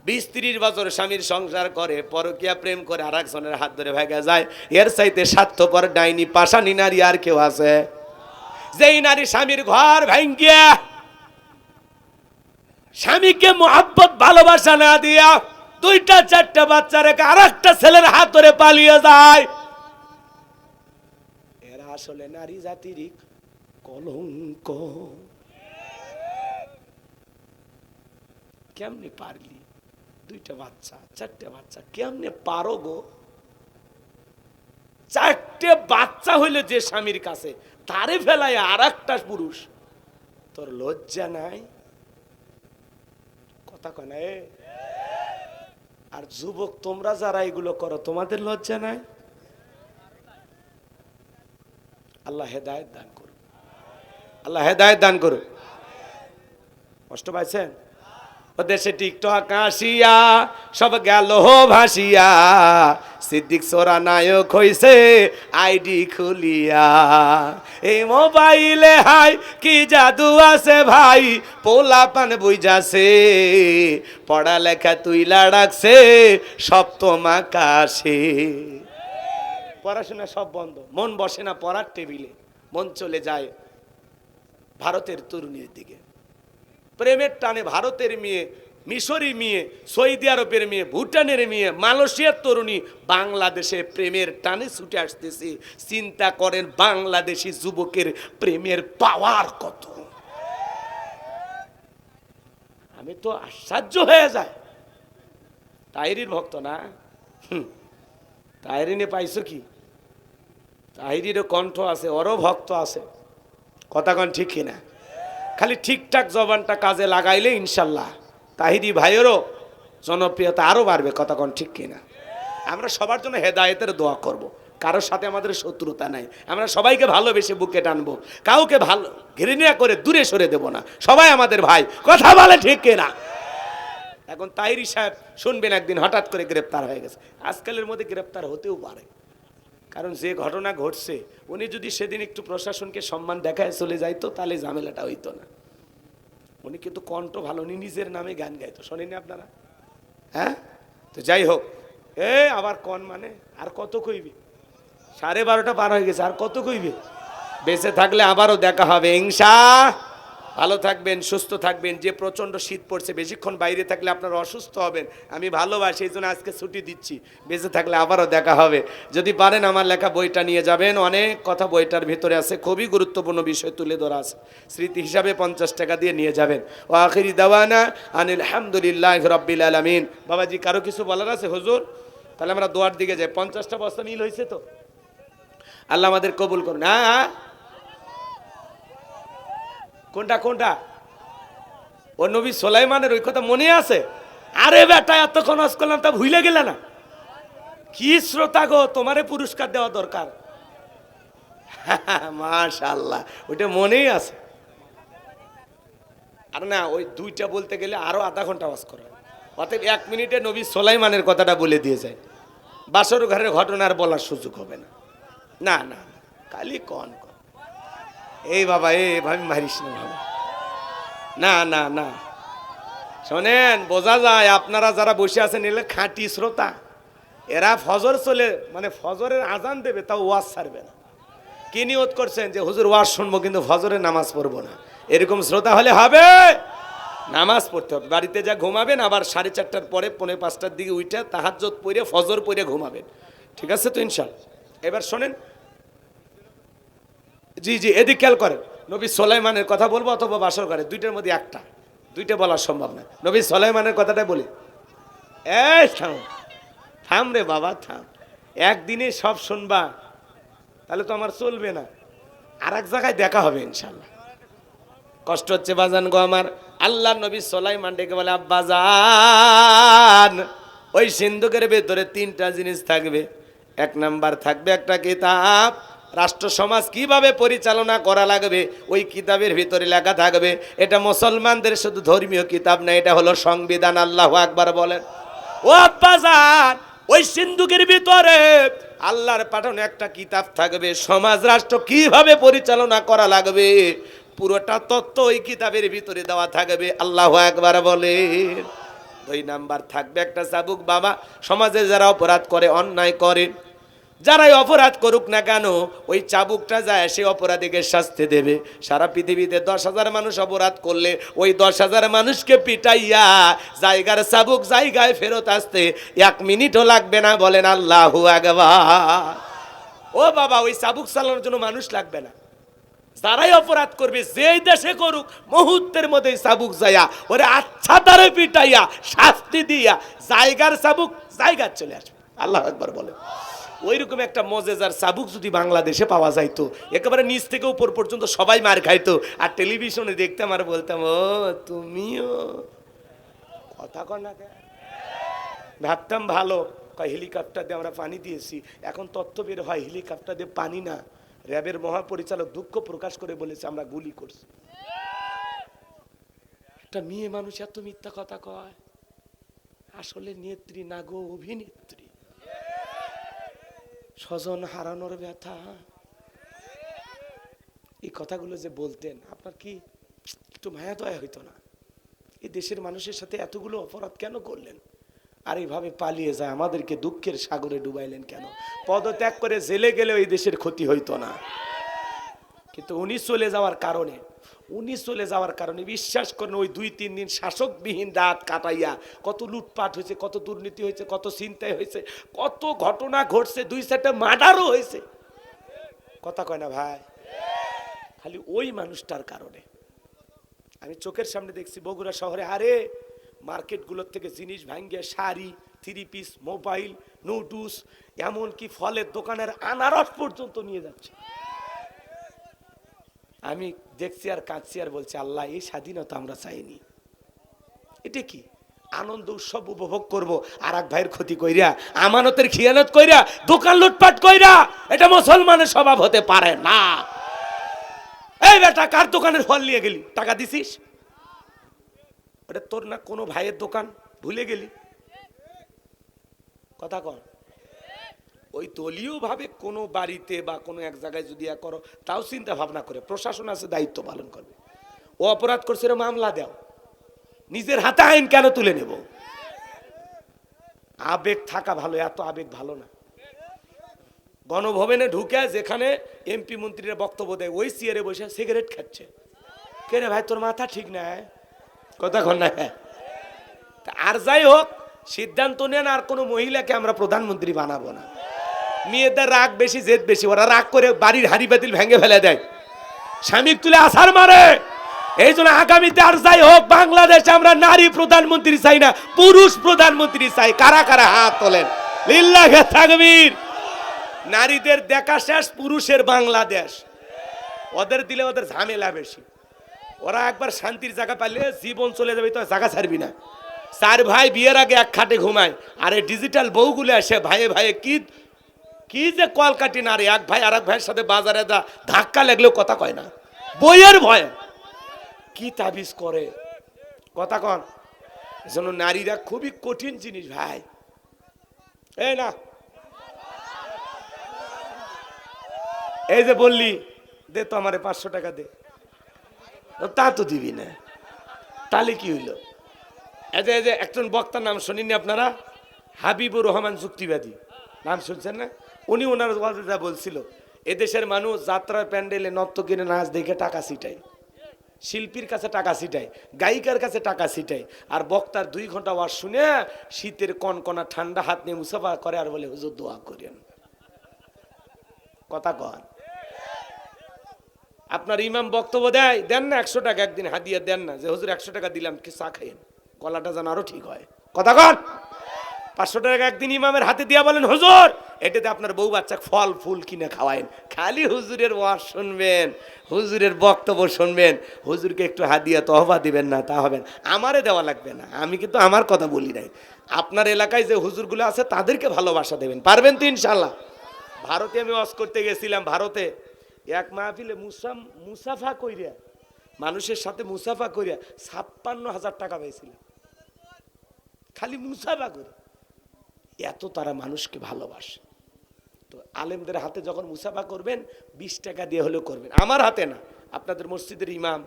20-30 বছর স্বামীর সংসার করে, পরকীয়া প্রেম করে আর একজনের হাত ধরে ভেগে যায়। এর চাইতে স্বার্থপর ডাইনি পাশানি নারী আর কেউ আছে? যেই নারী স্বামীর ঘর ভাঙ্গিয়া স্বামীকে মোহাব্বত ভালোবাসা না দিয়া 2-4টা বাচ্চা রেখে আর একটা ছেলের হাত ধরে পালিয়ে যায়, এরা আসলে নারী জাতির কলঙ্ক। কেমনে পারলি? 2টা বাচ্চা, 4টে বাচ্চা, কেমনে পারো গো? 4টে বাচ্চা হইলে যে স্বামীর কাছে, তারে ফেলায় আর একটা পুরুষ, তোর লজ্জা নাই? কথা কয় না? আর যুবক তোমরা যারা এগুলো করো, তোমাদের লজ্জা নাই? আল্লাহ হেদায়েত দান করুন, আল্লাহ হেদায়েত দান করুন। কষ্ট পাইছেন? ও দেশে টিকটক আসিয়া সব গেল ভাসিয়া, সিদ্দিক সোরা নায়ক হইছে আইডি খুলিয়া। এই মোবাইলে হাই কি জাদু আছে ভাই, পোলা পান বুঝাছে, পড়ালেখা তুইলা রাখছে সপ্তম আকাশে। পড়াশোনা সব বন্ধ, মন বসে না পড়ার টেবিলে, মন চলে যায় ভারতের তরুণীর দিকে। প্রেমের টানে ভারতের মেয়ে, মিশরি মেয়ে, সৌদি আরবের মেয়ে, ভুটানের মেয়ে, মালয়েশিয়ার তরুণী বাংলাদেশে প্রেমের টানে ছুটে আসতেছে। চিন্তা করেন বাংলাদেশি যুবকের প্রেমের পাওয়ার কত। আমি তো আশ্চর্য হয়ে যায়। তাহিরির ভক্ত না? তাহিরিনে পাইছো কি? তাহিরিরও কণ্ঠ আছে, ওরও ভক্ত আছে। কথা কন ঠিক কিনা? খালি ঠিকঠাক জবানটা কাজে লাগাইলে ইনশাল্লাহ তাহিরি ভাইয়েরও জনপ্রিয়তা আরো বাড়বে। কথা কন ঠিক কিনা? আমরা সবার জন্য হেদায়েতের দোয়া করব। কারোর সাথে আমাদের শত্রুতা নাই, আমরা সবাইকে ভালোবেসে বুকে টানবো, কাউকে ভালো ঘৃণা করে দূরে সরে দেব না। সবাই আমাদের ভাই, কথা বলে ঠিক কিনা? এখন তাহিরি সাহেব শুনবেন একদিন হঠাৎ করে গ্রেপ্তার হয়ে গেছে। আজকালের মধ্যে গ্রেপ্তার হতেও পারে, কারণ যে ঘটনা ঘটছে, উনি যদি সেদিন একটু প্রশাসনকে সম্মান দেখায় চলে যাইতো, তাহলে ঝামেলাটা হইতো না। উনি কিন্তু কণ্ঠ ভালো, উনি নিজের নামে গান গাইতো, শোনেনি আপনারা? হ্যাঁ, তো যাই হোক, আবার কন মানে আর কত কইবে? 12:30 পার হয়ে গেছে, আর কত কইবে? বেঁচে থাকলে আবারও দেখা হবে ইনশাআল্লাহ। ভালো থাকবেন, সুস্থ থাকবেন। যে প্রচণ্ড শীত পড়ছে, বেশিক্ষণ বাইরে থাকলে আপনারা অসুস্থ হবেন। আমি ভালোবাসি, এই জন্য আজকে ছুটি দিচ্ছি। বেঁচে থাকলে আবারও দেখা হবে। যদি পারেন আমার লেখা বইটা নিয়ে যাবেন, অনেক কথা বইটার ভিতরে আছে, খুবই গুরুত্বপূর্ণ বিষয় তুলে ধরা আছে। স্মৃতি হিসাবে 50 টাকা দিয়ে নিয়ে যাবেন। ও আখিরি দাওয়ানা আনিল হামদুলিল্লাহি রাব্বিল আলামিন। বাবাজি কারো কিছু বলার আছে হুজুর? তাহলে আমরা দোয়ার দিকে যাই। 50টা বস্তা মিল হয়েছে তো? আল্লাহ আমাদের কবুল করুন। হ্যাঁ, কোনটা কোনটা? ও নবী সুলাইমানের ওই কথা মনে আছে? আরে বেটা, এতক্ষণ আজ করলাম তা ভুলে গেলে না? কি শ্রোতা গো, তোমারে পুরস্কার দেওয়া দরকার। মাশাআল্লাহ, ওইটা মনেই আছে। আর না, ওই 2টা বলতে গেলে আরো আধা ঘন্টা ওয়াজ করা, অতএব 1 মিনিটে নবী সুলাইমানের কথাটা বলে দিয়ে যায়। বাসর ঘরের ঘটনা আর বলার সুযোগ হবে না। না না, খালি কন কন। এই বাবা, ভাবি মারিস না বাবা। না না না, শোনেন, বোঝা যায় আপনারা যারা বসে আছেন এলে খাঁটি শ্রোতা। এরা ফজর চলে, মানে ফজরের আজান দেবে, তাও ওয়াজ ছাড়বে না। কি নিয়ত করছেন যে হুজুর ওয়াজ শুনবো কিন্তু ফজরের নামাজ পড়বো না? এরকম শ্রোতা হলে হবে? নামাজ পড়তে হবে। বাড়িতে যা ঘুমাবেন, আবার 4:30টার পরে 4:45টার দিকে উঠে তাহাজ্জুদ পড়ে ফজর পড়ে ঘুমাবেন। ঠিক আছে তো ইনশাআল্লাহ? এবার শোনেন, জি জি, এদিক খেয়াল করেন। নবী সুলাইমানের কথা বলবো অথবা বাসর ঘরে, 2টার মধ্যে একটা। 2টা বলা সম্ভব না। নবী সুলাইমানের কথাটাই বলি। থাম থাম রে বাবা, থাম। একদিনে সব শুনবা তাহলে তো আমার চলবে না। আর এক জায়গায় দেখা হবে ইনশাল্লাহ। কষ্ট হচ্ছে বাজান গো আমার। আল্লাহ নবী সুলাইমান ডেকে বলে, আব্বাজান, ওই সিন্ধুকের ভেতরে 3টা জিনিস থাকবে। 1 নাম্বার থাকবে একটা কিতাব, রাষ্ট্র সমাজ কিভাবে পরিচালনা করা লাগবে ওই কিতাবের ভিতরে লেখা থাকবে। এটা মুসলমানদের শুধু ধর্মীয় কিতাব না, এটা হলো সংবিধান। আল্লাহু আকবার বলেন। ও আব্বাজান, ওই সিন্ধুকের ভিতরে আল্লাহর পাঠানো একটা কিতাব থাকবে, সমাজ রাষ্ট্র কিভাবে পরিচালনা করা লাগবে পুরোটা তত্ত্ব ওই কিতাবের ভিতরে দেওয়া থাকবে। আল্লাহু আকবার বলেন। 2 নাম্বার থাকবে একটা চাবুক বাবা, সমাজে যারা অপরাধ করে, অন্যায় করে, যারাই অপরাধ করুক না কেন, ওই চাবুকটা যায় সে অপরাধীকে শাস্তি দেবে। সারা পৃথিবীতে 10,000 মানুষ অপরাধ করলে ওই 10,000 মানুষকে পিটাইয়া জায়গার চাবুক জায়গায় ফেরত আসতে 1 মিনিটও লাগবে না। বলেন আল্লাহু আকবার। ও বাবা, ওই চাবুক চালানোর জন্য মানুষ লাগবে না। যারাই অপরাধ করবে যেই দেশে করুক, মুহূর্তের মধ্যে চাবুক যাইয়া ওরে আচ্ছা তারে পিটাইয়া শাস্তি দিয়া জায়গার চাবুক জায়গায় চলে আসবে। আল্লাহু আকবার বলে। ওইরকম একটা মজেজার চাবুক যদি বাংলাদেশে পাওয়া যাইতো, একেবারে নিচ থেকে উপর পর্যন্ত সবাই মার খাইতো, আর টেলিভিশনে দেখতাম আর বলতাম, ও তুমিও কথা কর না। ভাবতাম ভালো, হেলিকপ্টার দিয়ে আমরা পানি দিয়েছি, এখন তথ্য বের হয় হেলিকপ্টার দিয়ে পানি না, র্যাবের মহাপরিচালক দুঃখ প্রকাশ করে বলেছে আমরা গুলি করছি। একটা মেয়ে মানুষ এত মিথ্যা কথা কয়, আসলে নেত্রী না গো, অভিনেত্রী। স্বজন হারানোর ব্যথা, এই কথাগুলো যে বলতেন, আপনার কি একটু মায়া দয়া হইতো না? এই দেশের মানুষের সাথে এতগুলো অপরাধ কেন করলেন? আর এইভাবে পালিয়ে যায় আমাদেরকে দুঃখের সাগরে ডুবাইলেন কেন? পদত্যাগ করে জেলে গেলে এই দেশের ক্ষতি হইতো না, কিন্তু উনি চলে যাওয়ার কারণে বিশ্বাস করেন ওই 2-3 দিন শাসকবিহীন রাত কাটাইয়া কত লুটপাট হয়েছে, কত দুর্নীতি হয়েছে, কত চিন্তায় হয়েছে, কত ঘটনা ঘটছে, 2-4টা মার্ডারও হয়েছে। কথা কয় না ভাই? খালি ওই মানুষটার কারণে। আমি চোখের সামনে দেখছি বগুড়া শহরে, আরে মার্কেটগুলোর থেকে জিনিস ভাঙ্গে, শাড়ি, 3 পিস, মোবাইল, নুডলস, এমনকি ফলের দোকানের আনারস পর্যন্ত নিয়ে যাচ্ছে। আমি দেখছি আর কাঁদছি আর বলছি, আল্লাহ, এই স্বাধীনতা আমরা চাইনি। এটা কি আনন্দ উৎসব উপভোগ করব, আর এক ভাইয়ের ক্ষতি কইরা, আমানতের খিয়ানত কইরা, দোকান লুটপাট কইরা? এটা মুসলমানের স্বভাব হতে পারে না। এই বেটা, কার দোকানের ফল নিয়ে গেলি? টাকা দিছিস? ওটা তোর না কোনো ভাইয়ের দোকান, ভুলে গেলি? কথা কর। ওই দলীয় ভাবে কোনো বাড়িতে বা কোনো এক জায়গায় যদি করো, তাও চিন্তা ভাবনা করে প্রশাসন আছে, দায়িত্ব পালন করবে। ও অপরাধ করছে, মামলা দাও, নিজের হাতে আইন কেন তুলে নেব? আবেগ থাকা ভালো, এত আবেগ ভালো না। গণভবনে ঢুকে যেখানে এমপি মন্ত্রীরা বক্তব্য দেয়, ওই চেয়ারে বসে সিগারেট খাচ্ছে। কে রে ভাই, তোর মাথা ঠিক নাই? কথা কর না। আর যাই হোক, সিদ্ধান্ত নেন আর কোনো মহিলাকে আমরা প্রধানমন্ত্রী বানাবো না। মেয়েদের রাগ বেশি, জেদ বেশি, ওরা রাগ করে বাড়ির হাড়ি বাতিল ভেঙে ফেলে দেয়, স্বামী তুলে আছাড় মারে। এই জন্য আগামীতে আর যাই হোক, বাংলাদেশে আমরা নারী প্রধানমন্ত্রী চাই না, পুরুষ প্রধানমন্ত্রী চাই। কারা কারা হাত তোলেন? লিল্লাহে তাকবীর। নারীদের দেখা শেষ, পুরুষের বাংলাদেশ। ওদের দিলে ওদের ঝামেলা বেশি। ওরা একবার শান্তির জায়গা পাইলে জীবন চলে যাবে, তো জায়গা ছাড়বি না। 4 ভাই বিয়ের আগে এক খাটে ঘুমায়, আর এই ডিজিটাল বউগুলো আসে ভাইয়ে ভাইয়ে কি যে কলকাটি নারী, এক ভাই আর এক ভাইয়ের সাথে বাজারে ধাক্কা লাগলেও কথা কয় না, বইয়ের ভয়ে কি তাবিজ করে। কথা কন। এজন্য নারীরা খুবই কঠিন জিনিস ভাই। এই না, এই যে বললি দে তো আমারে 500 টাকা দে, তা তো দিবি না, তাহলে কি হইল? এই যে একজন বক্তার নাম শুনিনি আপনারা, হাবিবুর রহমান যুক্তিবাদী, নাম শুনছেন না? উনি ওনার যা বলছিল, এদেশের মানুষ যাত্রার প্যান্ডেলে নর্তকীর নাচ দেখে টাকা ছিটায়, শিল্পীর কাছে টাকা ছিটায়, গায়িকার কাছে টাকা ছিটায়, আর বক্তার 2 ঘন্টা ওয়াজ শুনে শীতের কনকনা ঠান্ডা হাত নিয়ে মুসাফা করে আর বলে হুজুর দোয়া করেন। কথা কন। আপনার ইমাম বক্তব্য দেন না 100 টাকা একদিন হাদিয়া দেন না, যে হুজুর 100 টাকা দিলাম, কি চা খাইয়েন, গলাটা যেন আরো ঠিক হয়। কথা কন। 500 টাকা একদিন ইমামের হাতে দিয়া বলেন হুজুর এটাতে আপনার বউ বাচ্চা ফল ফুল কিনে খাওয়ায়েন। খালি হুজুরের ওয়াজ শুনবেন, হুজুরের বক্তব্য শুনবেন, হুজুরকে একটু হাদিয়া তহবা দিবেন না, তা হবেন। আমারে দেওয়া লাগবে না, আমি কিন্তু আমার কথা বলি নাই। আপনার এলাকায় যে হুজুরগুলো আছে তাদেরকে ভালোবাসা দেবেন, পারবেন তো ইনশাল্লাহ। ভারতে আমি ওয়াজ করতে গেছিলাম, ভারতে এক মাহফিলে মুসাফা কইরা, মানুষের সাথে মুসাফা কইরা 56,000 টাকা পেয়েছিলাম, খালি মুসাফা করে। এত তারা মানুষকে ভালোবাসে। তো আলেমদের হাতে যখন মুসাফা করবেন 20 টাকা দিয়ে হলেও করবেন, আমার হাতে না, আপনাদের মসজিদের ইমাম,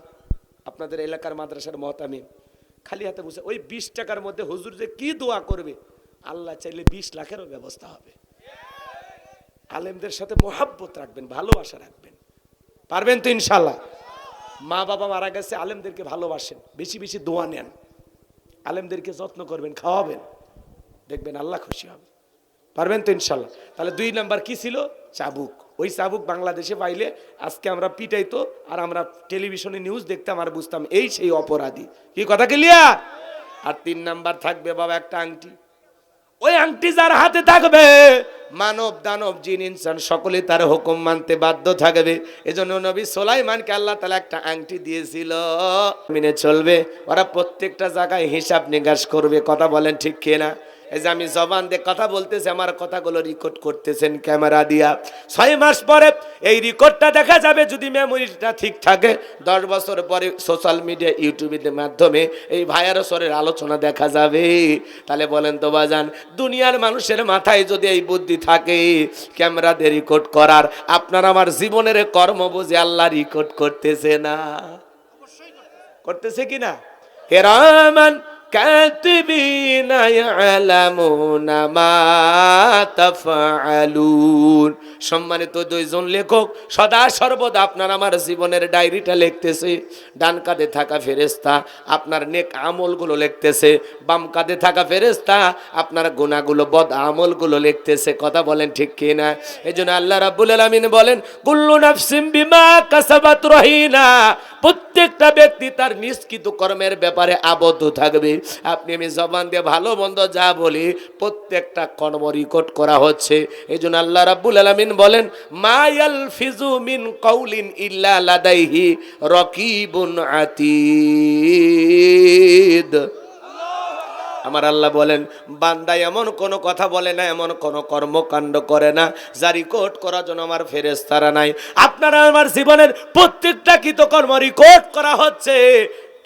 আপনাদের এলাকার মাদ্রাসার মুহতামিম, খালি হাতে বসে ওই 20 টাকার মধ্যে হুজুর যে কি দোয়া করবে, আল্লাহ চাইলে 20 লাখেরও ব্যবস্থা হবে। আলেমদের সাথে মহাব্বত রাখবেন, ভালোবাসা রাখবেন, পারবেন তো ইনশাল্লাহ। মা বাবা মারা গেছে, আলেমদেরকে ভালোবাসেন, বেশি বেশি দোয়া নেন, আলেমদেরকে যত্ন করবেন, খাওয়াবেন, দেখবেন আল্লাহ খুশি হবে। পারবেন তো ইনশাল্লাহ। তাহলে 2 নাম্বার কি ছিল? চাবুক। ওই চাবুক বাংলাদেশে পাইলে আজকে আমরা পিটাইতো, আর আমরা টেলিভিশনে নিউজ দেখতাম, আর বুঝতাম এই সেই অপরাধী। কি কথা ক্লিয়ার? আর 3 নাম্বার থাকবে বাবা একটা আংটি। ওই আংটি যার হাতে থাকবে, মানব দানব জিন ইনসান সকলে তার হুকুম মানতে বাধ্য থাকবে। এজন্য নবী সুলাইমানকে আল্লাহ তাআলা একটা আংটি দিয়েছিল, মেনে চলবে। ওরা প্রত্যেকটা জায়গায় হিসাব নিকাশ করবে। কথা বলেন ঠিক কিনা? এই যে আমি জবান দিয়ে কথা বলতেছি, আমার কথাগুলো রেকর্ড করতেছেন ক্যামেরা দিয়া। 6 মাস পরে এই রেকর্ডটা দেখা যাবে, যদি মেমোরিটা ঠিক থাকে। 10 বছর পরে সোশ্যাল মিডিয়া ইউটিউবের মাধ্যমে এই ভাইরাসের আলোচনা দেখা যাবে। তাহলে বলেন তো বাজান, দুনিয়ার মানুষের মাথায় যদি এই বুদ্ধি থাকে ক্যামেরা দিয়ে রেকর্ড করার, আপনার আমার জীবনের কর্ম বুঝে আল্লাহ রেকর্ড করতেছে না? করতেছে কিনা? কিরামান কাতিবিনা ইয়ালামুনা মা তাফআলুন। সম্মানিত 2 জন লেখক সদা সর্বদা আপনার আমার জীবনের ডায়েরিটা লিখতেছে। ডান কাঁধে থাকা ফেরেশতা আপনার নেক আমলগুলো লিখতেছে, বাম কাঁধে থাকা ফেরেশতা আপনার গুনাহগুলো, বদ আমলগুলো লিখতেছে। কথা বলেন ঠিক কি না? এজন্য আল্লাহ রাব্বুল আলামিন বলেন, কুল্লু নাফসিন বিমা কাসাবাত রহিনা। প্রত্যেকটা ব্যক্তি তার নিষ্কৃত কর্মের ব্যাপারে আবদ্ধ থাকবে। আপনি আমি জবান দিয়ে ভালো মন্দ যা বলি, প্রত্যেকটা কর্ম রেকর্ড করা হচ্ছে। এজন্য আল্লাহ রাব্বুল আলামিন বলেন, মা ইয়ালফিজু মিন কাউলিন ইল্লা লাদাইহি রাকিবুন আতীদ। আমার আল্লাহ বলেন, বান্দা এমন কোনো কথা বলে না, এমন কোনো কর্মকাণ্ড করে না যা রেকর্ড করার জন্য আমার ফেরেশতারা নাই। আপনারা আমার জীবনের প্রত্যেকটা কৃতকর্ম রেকর্ড করা হচ্ছে,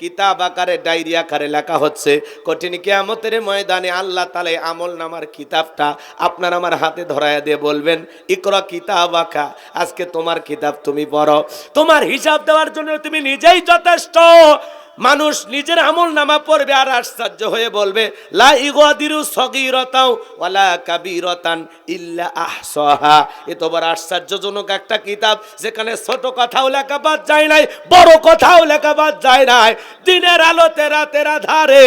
কিতাব আকারে, ডায়েরি আকারে লেখা হচ্ছে। কঠিন কিয়ামতের ময়দানে আল্লাহ তাআলা আমল নামার কিতাবটা আপনার আমার হাতে ধরায়া দিয়ে বলবেন, ইকরা কিতাবাকা, আজকে তোমার কিতাব তুমি পড়ো। তোমার হিসাব দেওয়ার জন্য তুমি নিজেই যথেষ্ট। মানুষ নিজের আমল নামা পড়বে আর আশ্চর্য হয়ে বলবে, লা ইগাদিরু সগীরাতাও ওয়ালা কাবীরাতান ইল্লা আহসাহা। এ তো বড় আশ্চর্যজনক একটা কিতাব, যেখানে ছোট কথাও লেখা বাদ যায় নাই, বড় কথাও লেখা বাদ যায় নাই। দিনের আলোতে রাতের আধারে,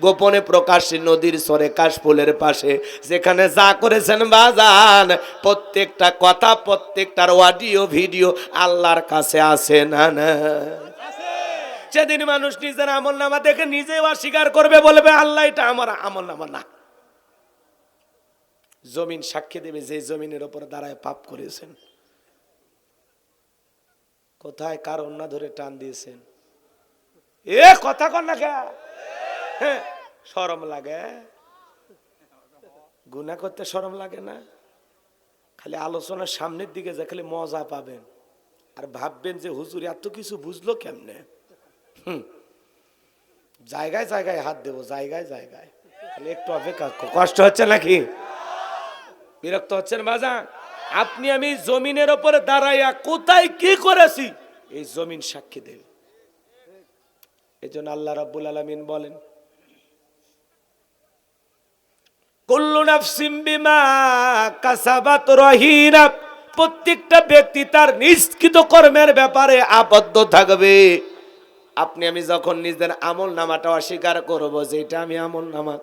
গোপনে প্রকাশ্যে, নদীর সরে কাশফুলের পাশে, যেখানে যা করেছেন বাজান, প্রত্যেকটা কথা, প্রত্যেকটার অডিও ভিডিও আল্লাহর কাছে আছে না? না, সেদিন মানুষ নিজের আমল নামা দেখে নিজেও অস্বীকার করবে, বলবে আল্লাহ এটা আমার আমল নামা না। জমিন সাক্ষী দেবে, যে জমিনের উপর দাঁড়ায় পাপ করেছেন। কোথায় কার অন্না ধরে টান দিয়েছেন? এ কথা কর না, হ্যাঁ, শরম লাগে? গুনাহ করতে শরম লাগে না? খালি আলোচনার সামনের দিকে যা খালি মজা পাবেন, আর ভাববেন যে হুজুর এত কিছু বুঝলো কেমনে। জায়গায় জায়গায় হাত দেবো, জায়গায় জায়গায়। খালি একটু অপেক্ষা। কষ্ট হচ্ছে নাকি? বিরক্ত হচ্ছেন বাজান? আপনি আমি জমিনের উপরে দাঁড়াইয়া কোথায় কি করেছি এই জমিন সাক্ষী দেবে। এই জন্য আল্লাহ রাব্বুল আলামিন বলেন, কুল্লু নাফসিন বিমা কাসাবাত রহিনা। প্রত্যেকটা ব্যক্তি তার নিষ্কৃত কর্মের ব্যাপারে আবদ্ধ থাকবে। আপনি আমি যখন নিজের আমল নামাটা অস্বীকার করবো যে এটা আমি আমল নামা,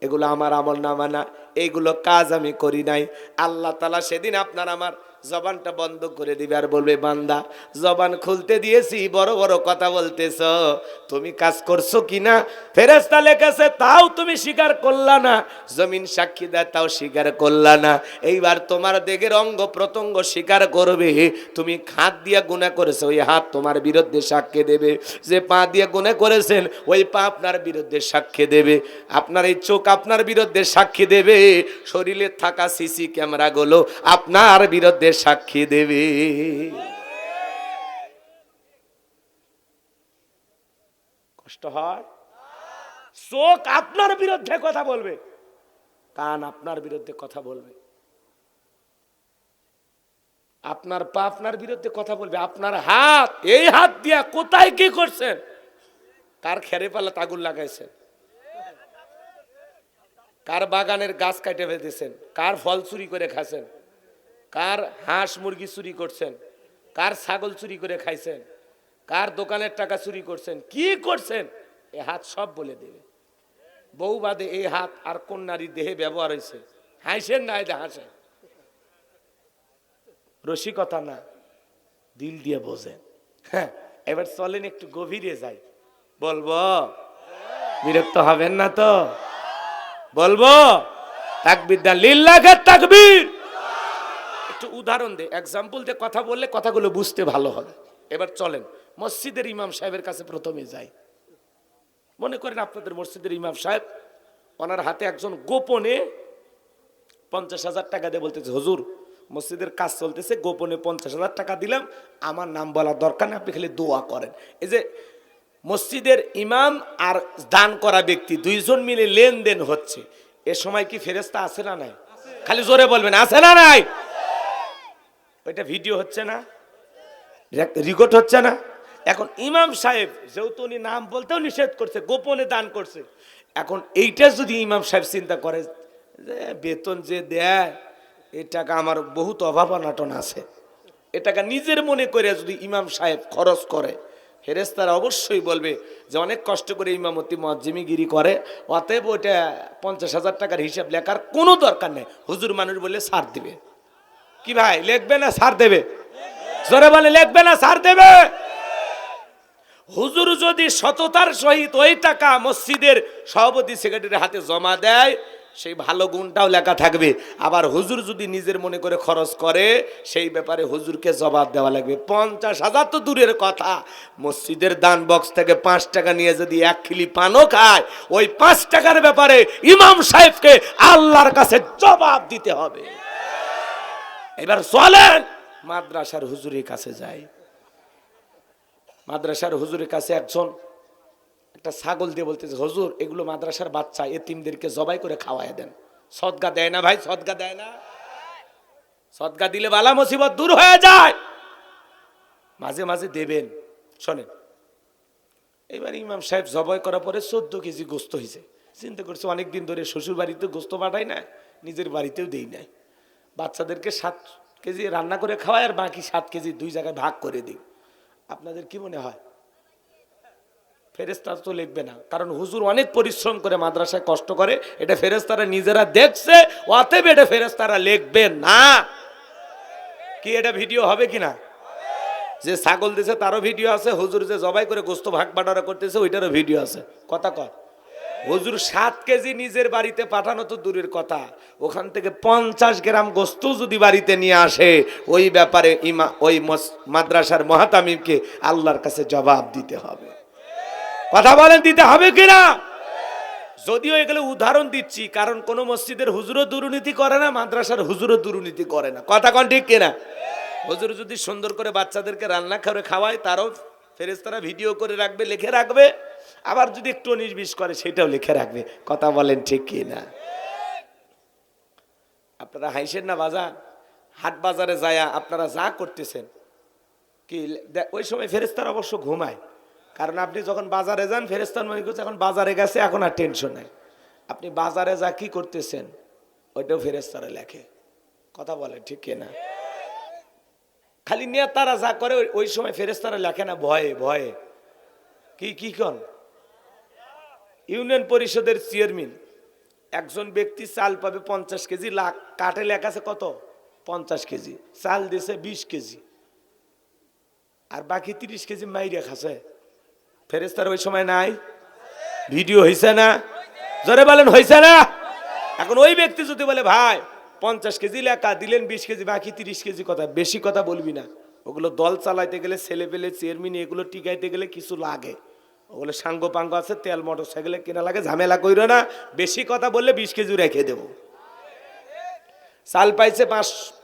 এগুলো আমার আমল নামা না, এইগুলো কাজ আমি করি নাই, আল্লাহ তাআলা সেদিন আপনার আমার জবানটা বন্ধ করে দিবে আর বলবে, বান্দা জবান খুলতে দিয়েছি, বড় বড় কথা বলতেছ, তুমি কাজ করছো কিনা? ফেরেশতা লেখেছে তাও তুমি স্বীকার করলা না, জমিন সাক্ষী দেয় তাও স্বীকার করলা না। এইবার তোমার দেহের অঙ্গ প্রত্যঙ্গ স্বীকার করবে। তুমি হাত দিয়ে গুনাহ করেছো, ওই হাত তোমার বিরুদ্ধে সাক্ষী দেবে। যে পা দিয়ে গুনাহ করেছেন, ওই পা আপনার বিরুদ্ধে সাক্ষী দেবে। আপনার এই চোখ আপনার বিরুদ্ধে সাক্ষী দেবে। শরীরে থাকা সিসি ক্যামেরাগুলো আপনার বিরুদ্ধে সাক্ষী দেবে। কষ্ট হয়? চোখ আপনার বিরুদ্ধে কথা বলবে, কান আপনার বিরুদ্ধে কথা বলবে, আপনার পা আপনার বিরুদ্ধে কথা বলবে, আপনার হাত, এই হাত দিয়া কোথায় কি করছেন কার খেরে পালা আগুন লাগাইছেন, কার বাগানের গাছ কাটে ফেলেছেন, কার ফল চুরি করে খাচ্ছেন, কার হাঁস মুরগি চুরি করছেন, কার ছাগল চুরি করে খাইছেন, কার দোকানের টাকা চুরি করছেন, কি করছেন এ হাত সব বলে দেবে। বউ বাদে এই হাত আর কোন নারীর দেহে ব্যবহার হয়েছে, হাসেন না এটা হাসেন, রসিকতা না, দিল দিয়ে বোঝেন। হ্যাঁ, এবার চলেন একটু গভীরে যাই। বলবো, বিরক্ত হবেন না তো? বলবো, তাকবীর দেন, লিল্লাহে তাকবীর। একটু উদাহরণ দে, এক্সাম্পল দিয়ে কথা বললে কথাগুলো বুঝতে ভালো হবে। এবার চলেন মসজিদের ইমাম সাহেবের কাছে প্রথমে যাই। মনে করেন আপনাদের মসজিদের ইমাম সাহেব, ওনার হাতে একজন গোপনে 50,000 টাকা দিয়ে বলতেছে, হুজুর মসজিদের কাজ চলতেছে, গোপনে 50,000 টাকা দিলাম, আমার নাম বলার দরকার নেই, আপনি খালি দোয়া করেন। এই যে মসজিদের ইমাম আর দান করা ব্যক্তি দুইজন মিলে লেনদেন হচ্ছে, এ সময় কি ফেরেশতা আছে না নাই? খালি জোরে বলবেন, আছে না নাই? ওইটা ভিডিও হচ্ছে না, রেকর্ড হচ্ছে না? এখন ইমাম সাহেব যেহেতু উনি নাম বলতেও নিষেধ করছে, গোপনে দান করছে, এখন এইটা যদি ইমাম সাহেব চিন্তা করে যে বেতন যে দেয় এই টাকা আমার বহুত অভাব অনাটন আছে, এ টাকা নিজের মনে করে যদি ইমাম সাহেব খরচ করে, ফেরেশতারা অবশ্যই বলবে যে অনেক কষ্ট করে ইমামতি মুয়াজ্জিমিগিরি করে, অতএব ওইটা 50,000 টাকার হিসাব লেখার কোনো দরকার নেই, হুজুর মানুষ বললে ছাড় দিবে। কি ভাই, লিখবে না ছাড় দেবে? জোরে বলে, লিখবে না ছাড় দেবে? হুজুর যদি সততার সহিত ওই টাকা মসজিদের সভাপতি সেক্রেটারির হাতে জমা দেয়, সেই ভালো গুণটাও লেখা থাকবে। আবার হুজুর যদি নিজের মনে করে খরচ করে, সেই ব্যাপারে হুজুরকে জবাব দেওয়া লাগবে। 50,000 তো দূরের কথা, মসজিদের দান বক্স থেকে 5 টাকা নিয়ে যদি 1 খিলি পানও খায়, ওই 5 টাকার ব্যাপারে ইমাম সাহেবকে আল্লাহর কাছে জবাব দিতে হবে। এবার চলেন মাদ্রাসার হুজুরের কাছে যাই। মাদ্রাসার হুজুরের কাছে একজন একটা ছাগল দিয়ে বলতেছে, হুজুর এগুলো মাদ্রাসার বাচ্চা এতিমদেরকে জবাই করে খাওয়ায় দেন। সদকা দেয় না ভাই, সদকা দেয় না? সদকা দিলে বালা মুসিবত দূর হয়ে যায়, মাঝে মাঝে দেবেন। শোনেন, এবার ইমাম সাহেব জবাই করার পরে 14 কেজি গোস্ত হয়েছে। চিন্তা করছে অনেকদিন ধরে শ্বশুর বাড়িতে গোস্ত পাঠাই না, নিজের বাড়িতেও দেই নাই, বাচ্চাদেরকে 7 কেজি রান্না করে খাওয়ায় আর বাকি 7 কেজি 2 জায়গায় ভাগ করে দিই। আপনাদের কি মনে হয়? ফেরেশতা তো লিখবে না, কারণ হুজুর অনেক পরিশ্রম করে মাদ্রাসায় কষ্ট করে, এটা ফেরেশতারা নিজেরা দেখছে, অতএব এটা ফেরেশতারা লিখবে না। কি এটা ভিডিও হবে কিনা? যে ছাগল দিছে তারও ভিডিও আছে, হুজুর যে জবাই করে গোস্ত ভাগ বাটোয়ারা করতেছে ওইটারও ভিডিও আছে। কথা কয়, হুজুর 7 কেজি নিজের বাড়িতে পাঠানো তো দূরের কথা, ওখান থেকে 50 গ্রাম গোস্ত যদি বাড়িতে নিয়ে আসে, ওই ব্যাপারে ওই মাদ্রাসার মুহাতামিমকে আল্লাহর কাছে জবাব দিতে হবে। কথা বলেন, দিতে হবে কিনা? যদিও এগুলো উদাহরণ দিচ্ছি, কারণ কোন মসজিদের হুজুরও দুর্নীতি করে না, মাদ্রাসার হুজুরও দুর্নীতি করে না। কথা কোন ঠিক কিনা? হুজুর যদি সুন্দর করে বাচ্চাদেরকে রান্না করে খাওয়ায়, তারও ফেরেশতারা ভিডিও করে রাখবে, লিখে রাখবে। আবার যদি একটু 19-20 করে, সেটাও লিখে রাখবে। কথা বলেন ঠিক কিনা? আপনারা হাসেন না বাজার, হাট বাজারে যায় আপনারা যা করতেছেন, কি ওই সময় ফেরেশতারা অবশ্য ঘুমায়, কারণ আপনি যখন বাজারে যান, ফেরেশতার মনে করছে এখন বাজারে গেছে, এখন আর টেনশন নাই। আপনি বাজারে যা কি করতেছেন ওইটাও ফেরেশতারা লেখে। কথা বলে ঠিক কিনা? খালি নেতারা যা করে ওই সময় ফেরেশতারা লেখে না, ভয়ে ভয়ে। কি কন? ইউনিয়ন পরিষদের চেয়ারম্যান একজন ব্যক্তি চাল পাবে 50 কেজি, লাখ কাটে লেখা আছে কত? 50 কেজি। চাল দিয়েছে 20 কেজি, আর বাকি 30 কেজি মাইরে খাচ্ছে। ফেরেশতার ওই সময় নাই? ভিডিও হয়েছে না? জোরে বলেন, হয়েছে না? এখন ওই ব্যক্তি যদি বলে ভাই 50 কেজি লেখা দিলেন, 20 কেজি বাকি 30 কেজি, কথা বেশি কথা বলবি না। ওগুলো দল চালাইতে গেলে, ছেলে পেলে চেয়ারম্যান এগুলো টিকাইতে গেলে কিছু লাগে, ওগুলো সাঙ্গ পাঙ্গ আছে, তেল মোটর সাইকেলে কেনা লাগে, ঝামেলা কইরো না। বেশি কথা বললে 20 কেজি রেখে দেবো। চাল পাইছে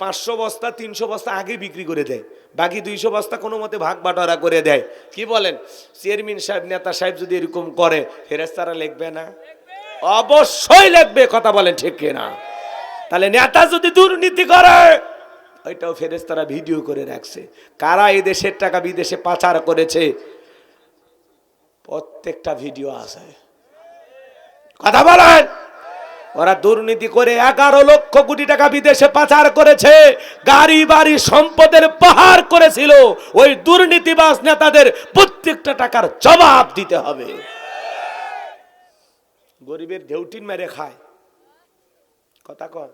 500 বস্তা, 300 বস্তা আগে বিক্রি করে দেয়, বাকি 200 বস্তা কোনো মতে ভাগ বাটোয়ারা করে দেয়। কি বলেন? চেয়ারম্যান সাহেব, নেতা সাহেব যদি এরকম করে, ফেরেশতারা লিখবে না? অবশ্যই লিখবে। কথা বলেন ঠিক কিনা? তাহলে নেতা যদি দুর্নীতি করে, ওইটাও ফেরেশতারা ভিডিও করে রাখছে। কারা এই দেশের টাকা বিদেশে পাচার করেছে, প্রত্যেকটা ভিডিও আছে। কথা বলেন। ওরা দুর্নীতি করে 11 লক্ষ কোটি টাকা বিদেশে পাচার করেছে, গাড়ি বাড়ি সম্পদের পাহাড় করেছিল। ওই দুর্নীতিবাজ নেতাদের প্রত্যেকটা টাকার জবাব দিতে হবে। গরিবের ঢেউটিন মেরে খায়, কথা কর,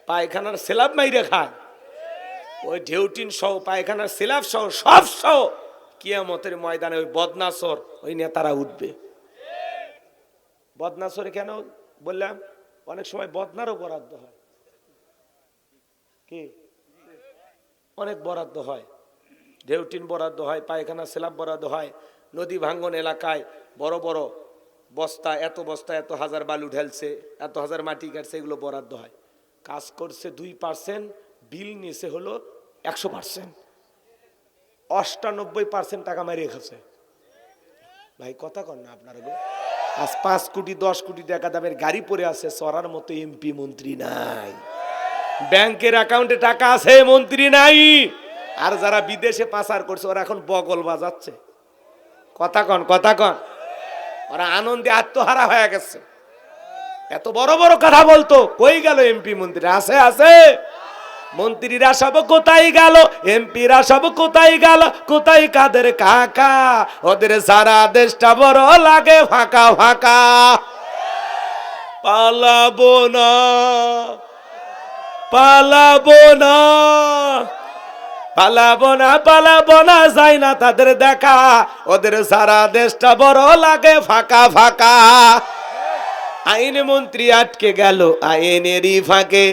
পায়খানার স্ল্যাব মাইরে খায়। ওই ঢেউটিন সহ পায়খানার স্ল্যাব সহ সব সহ কিয়ামতের ময়দানে ওই বদনাসর ওই নেতারা উঠবে। বদনাসরে কেন বললাম, অনেক সময় বদনারও বরাদ্দ হয়, কি অনেক বরাদ্দ হয়, ঢেউটিন বরাদ্দ হয়, পায়খানা স্ল্যাব বরাদ্দ হয়। নদী ভাঙ্গন এলাকায় বড় বড় বস্তা এত হাজার বালু ঢেলছে, এত হাজার মাটি কাটছে, এগুলো বরাদ্দ হয়। কাজ করছে 2%, বিল নিয়েছে হলো 100%, 98% টাকা মারিয়ে খাচ্ছে। ভাই কথা কর না আপনারা গো। আজ 5 কোটি 10 কোটি টাকা দামের গাড়ি পরে আছে, চড়ার মতো এমপি মন্ত্রী নাই, ব্যাংকের অ্যাকাউন্টে টাকা আছে, মন্ত্রী নাই। আর যারা বিদেশে পাচার করছে ওরা এখন বগল বাজাচ্ছে, কথা কন, কথা কন। ওরা আনন্দে আত্মহারা হয়ে গেছে। এত বড় বড় কথা বলতো, কই গেল এমপি মন্ত্রী? আছে আছে, মন্ত্রীরা সব কোথায় গেল, এমপিরা সব কোথায় গেল, কোথায় কাদের কাকা? ওদের সারা দেশটা বড় লাগে ফাঁকা ফাঁকা। পালাবো না, পালাবো না, পালাবো না, পালাবো না, যাই না তাদের দেখা। ওদের সারা দেশটা বড় লাগে ফাঁকা ফাঁকা। আইন মন্ত্রী আটকে গেল আইনেরই ফাঁকে,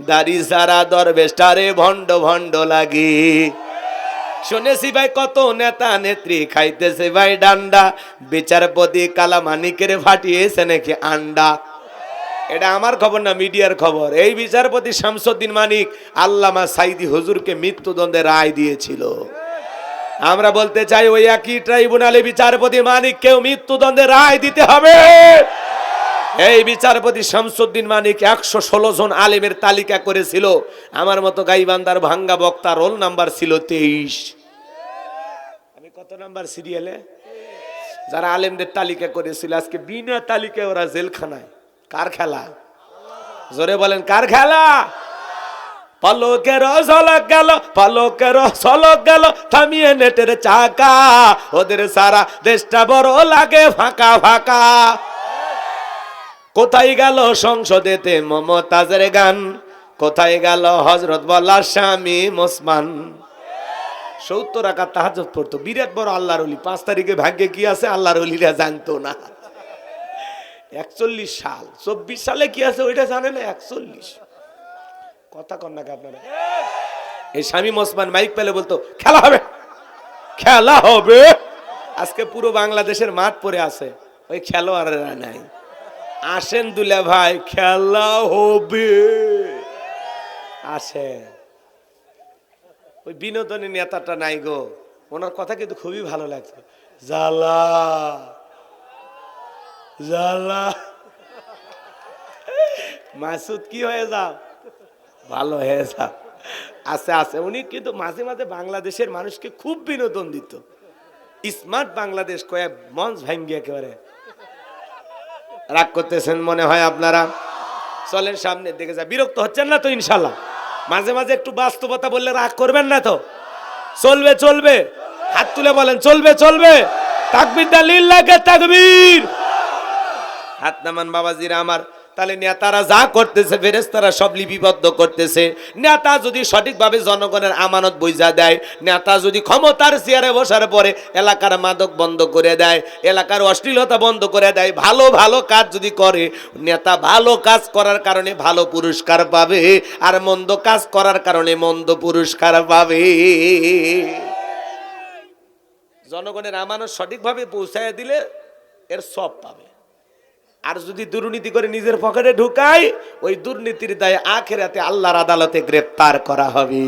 দাড়ি সারা দরবেশটারে ভণ্ড ভণ্ড লাগে। শুনেছি ভাই কত নেতা নেত্রী খাইতেছে ভাই ডান্ডা, বিচারপতি কালামানিকের ফাটিয়েছে নাকি আন্ডা। এটা আমার খবর না, মিডিয়ার খবর। এই বিচারপতি শামসুদ্দিন মানিক আল্লামা সাইদি হুজুরকে মৃত্যুদণ্ডে রায় দিয়েছিল। আমরা বলতে চাই ওই একই ট্রাইব্যুনালে বিচারপতি মানিককেও মৃত্যুদণ্ডে রায় দিতে হবে। এই বিচারপতি শামসুদ্দিন মানিক 116 জন আলেমের তালিকা করেছিল। আমার মতো গাইবান্দার ভাঙ্গা বক্তা রোল নাম্বার ছিল 23। আমি কত নাম্বার সিরিয়ালে? যারা আলেমদের তালিকা করেছিল আজকে বিনা তালিকায় ওরা জেলখানায়। কার খেলা? জোরে বলেন, কার খেলা? পলকের ঝলক গেল, পলকের ঝলক গেল, থামিয়ে নেটের চাকা। ওদের সারা দেশটা বড় লাগে ফাঁকা ফাঁকা। কোথায় গেল সংসদেতে মমতাজের গান? কোথায় গেল হযরত বলার স্বামী ওসমান? 70 রাকাত তাহাজ্জুদ পড়তো, বিরাট বড় আল্লাহর ওলি। 5 তারিখে ভাগ্যে কি আছে আল্লাহর ওলিরা জানতো না। 41 সাল, 24 সালে কি আছে ওইটা জানে না। 41 কথা কন না আপনারা। এই স্বামী ওসমান মাইক পেলে বলতো খেলা হবে, খেলা হবে। আজকে পুরো বাংলাদেশের মাঠ পড়ে আছে, ওই খেলোয়াড়রা নাই। আসেন দুলা ভাই, খেলা হবে, আসেন। ওই বিনোদনী নেতাটা নাই গো, ওনার কথা কিন্তু খুবই ভালো লাগছে। জালা জালা মাসুদ কি হয়ে যাও, ভালো হয়ে যাও। আছে আছে, উনি কিন্তু মাঝে মাঝে বাংলাদেশের মানুষকে খুব বিনোদন দিত। স্মার্ট বাংলাদেশ কয়ে মঞ্চ ভাঙ্গি একেবারে। রাগ করতেছেন মনে হয় আপনারা? চলেন সামনে দিকে যা। বিরক্ত হচ্ছেন না তো? ইনশাল্লাহ মাঝে মাঝে একটু বাস্তবতা বললে রাগ করবেন না তো? চলবে চলবে, হাত তুলে বলেন চলবে চলবে। তাকবীর দা লিল্লাহে তাকবীর। হাত নামান বাবাজিরা আমার। তাহলে নেতারা যা করতেছে ফেরেশতারা সব লিপিবদ্ধ করতেছে। নেতা যদি সঠিকভাবে জনগণের আমানত বুঝা দেয়, নেতা যদি ক্ষমতার চেয়ারে বসার পরে এলাকার মাদক বন্ধ করে দেয়, এলাকার অশ্লীলতা বন্ধ করে দেয়, ভালো ভালো কাজ যদি করে, নেতা ভালো কাজ করার কারণে ভালো পুরস্কার পাবে, আর মন্দ কাজ করার কারণে মন্দ পুরস্কার পাবে। জনগণের আমানত সঠিকভাবে পৌঁছায় দিলে এর সব পাবে। আর যদি দুর্নীতি করে নিজের পকেটে ঢুকায়, ওই দুর্নীতির দায়ে আখিরাতে আল্লাহর আদালতে গ্রেফতার করা হবে।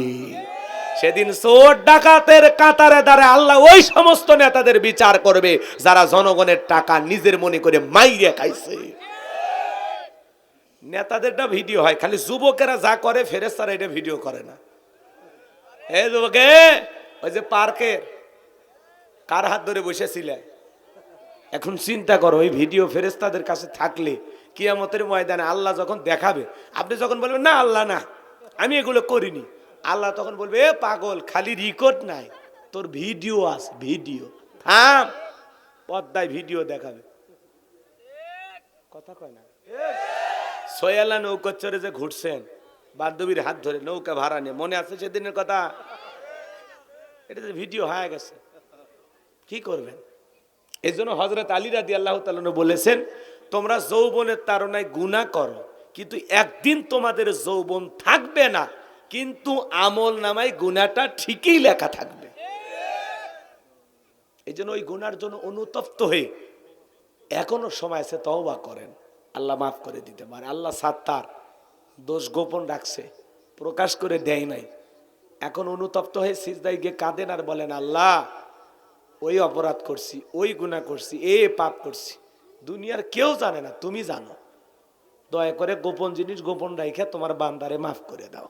সেদিন চোর ডাকাতের কাতারে দাঁড়ায় আল্লাহ ওই সমস্ত নেতাদের বিচার করবে যারা জনগণের টাকা নিজের মনে করে মাইরে খাইছে। নেতাদেরটা ভিডিও হয়, খালি যুবকেরা যা করে ফেরেশতারা এটা ভিডিও করে না। হে যুবকে, ওই যে পার্কে কার হাত ধরে বসেছিলে? এখন চিন্তা করো, ওই ভিডিও ফেরেশতাদের কাছে থাকলে কিয়ামতের ময়দানে আল্লাহ যখন দেখাবে, আপনি যখন বলবেন না আল্লাহ না আমি এগুলো করিনি, আল্লাহ তখন বলবে এ পাগল, খালি রেকর্ড নাই, তোর ভিডিও আছে, ভিডিও থাম, পর্দায় ভিডিও দেখাবে। কথা কয় না? সোয়ালা নৌকা চড়ে যে ঘুরছেন বান্ধবীর হাত ধরে নৌকা ভাড়া নিয়ে, মনে আছে সেদিনের কথা? এটা যে ভিডিও হয়ে গেছে, কি করবেন? এই জন্য হযরত আলী রাদিয়াল্লাহু তাআলা বলেছেন, তোমরা যৌবনের তাড়নায় গুনাহ করো, কিন্তু একদিন তোমাদের যৌবন থাকবে না, কিন্তু আমল নামায় গুনাহটা ঠিকই লেখা থাকবে। এই জন্য ওই গুনার জন্য অনুতপ্ত হয়ে এখনো সময় আছে, তওবা করেন, আল্লাহ মাফ করে দিতে পারে। আল্লাহ সাত্তার, দোষ গোপন রাখছে, প্রকাশ করে দেয় নাই। এখন অনুতপ্ত হয়ে সিজদায় গিয়ে কাঁদেন আর বলেন, আল্লাহ ওই অপরাধ করছি, ওই গুনাহ করছি, পাপ করছি, দুনিয়ার কেউ জানে না, তুমি জানো, দয়া করে গোপন জিনিস গোপন রাখে তোমার বান্দারে মাফ করে দাও।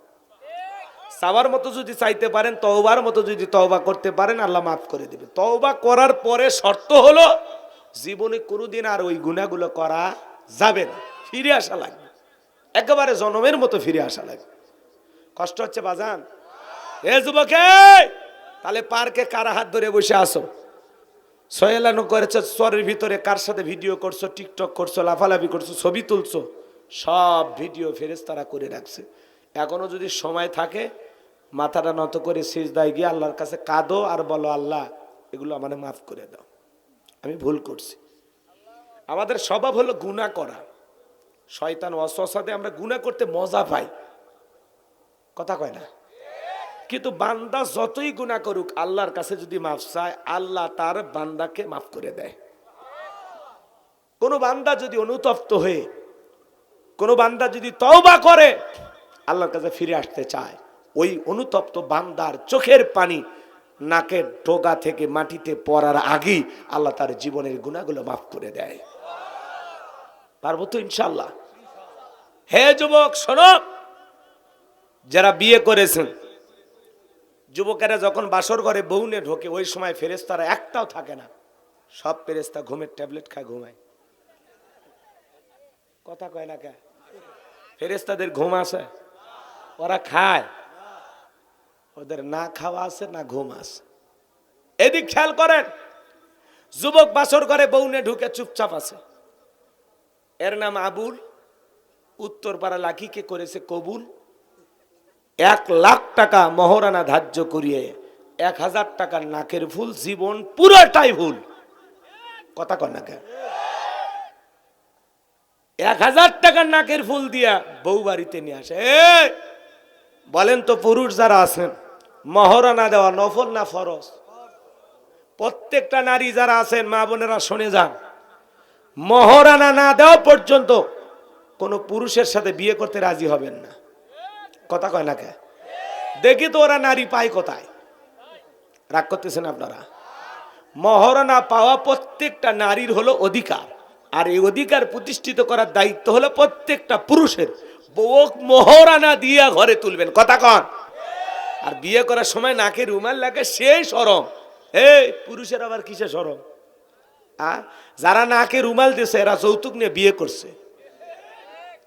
চাওয়ার মতো যদি চাইতে পারেন, তওবার মতো যদি তওবা করতে পারেন, আল্লাহ মাফ করে দিবে। তওবা করার পরে শর্ত হলো জীবনে কোনোদিন আর ওই গুনাহগুলো করা যাবে না, ফিরে আসা লাগবে, একেবারে জনমের মতো ফিরে আসা লাগবে। কষ্ট হচ্ছে বাজান? এ যুবকে, তাহলে পার্কে কারা হাত ধরে বসে আসো? সয়েলানো করেছে চরের ভিতরে, কার সাথে ভিডিও করছো, টিকটক করছো, লাফালাফি করছো, ছবি তুলছো, সব ভিডিও ফেরেশতারা করে রাখছে। এখনো যদি সময় থাকে, মাথাটা নত করে সিজদায় গিয়ে আল্লাহর কাছে কাঁদো আর বলো, আল্লাহ এগুলো আমাকে মাফ করে দাও, আমি ভুল করছি। আমাদের স্বভাব হলো গুনাহ করা, শয়তান ওয়াসওয়াসাতে আমরা গুনাহ করতে মজা পাই, কথা কয় না? কিন্তু বান্দা যতই গুনাহ করুক, আল্লাহর কাছে যদি মাফ চায়, আল্লাহ তার বান্দাকে মাফ করে দেয়। কোন বান্দা যদি অনুতপ্ত হয়ে, কোন বান্দা যদি তওবা করে, আল্লাহর কাছে ফিরে আসতে চায়, ওই অনুতপ্ত বান্দার চোখের পানি নাকের ডগা থেকে মাটিতে পড়ার আগেই আল্লাহ তার জীবনের গুনাহগুলো মাফ করে দেয়। পারবো তো ইনশাআল্লাহ? হে যুবক শোনো, যারা বিয়ে করেছেন, যুবকেরা যখন বাসর ঘরে বউ নিয়ে ঢোকে, ওই সময় ফেরেশতারা একটাও থাকে না, সব ফেরেশতা ঘুমের ট্যাবলেট খায়, ঘুমায়। কথা কয় না কে? ফেরেশতাদের ঘুম আছে? ওরা খায়? ওদের না খাওয়া আছে না ঘুম আছে। এদিক খেয়াল করেন, যুবক বাসর ঘরে বউ নিয়ে ঢুকে চুপচাপ আছে, এর নাম আবুল, উত্তরপাড়া লাকিকে করেছে কবুল, 1,00,000 টাকা মহরানা ধার্য করিয়ে 1,000 টাকার নাকের ফুল, জীবন পুরোটাই ভুল। কথা কন না কেন? 1,000 টাকার নাকের ফুল দিয়া বউ বাড়িতে নিয়ে আসে। বলেন তো, পুরুষ যারা আছেন, মহরানা দেওয়া নফল না ফরজ? প্রত্যেকটা নারী যারা আছেন, মা বোনেরা শুনে যান, মহরানা না দেওয়া পর্যন্ত কোন পুরুষের সাথে বিয়ে করতে রাজি হবেন না। কথা কয় না কে? দেখি তো ওরা নারী পায় কোথায়? রাগ করতেছেন আপনারা? মহরানা পাওয়া প্রত্যেকটা নারীর হলো অধিকার, আর এই অধিকার প্রতিষ্ঠিত করার দায়িত্ব হলো প্রত্যেকটা পুরুষের। বউ মহরানা দিয়া ঘরে তুলবেন, কথা কন। আর বিয়ে করার সময় নাকে রুমাল লাগে, সেই শরম। পুরুষের আবার কিসে শরম? যারা নাকে রুমাল দিছে, এরা যৌতুক নিয়ে বিয়ে করছে,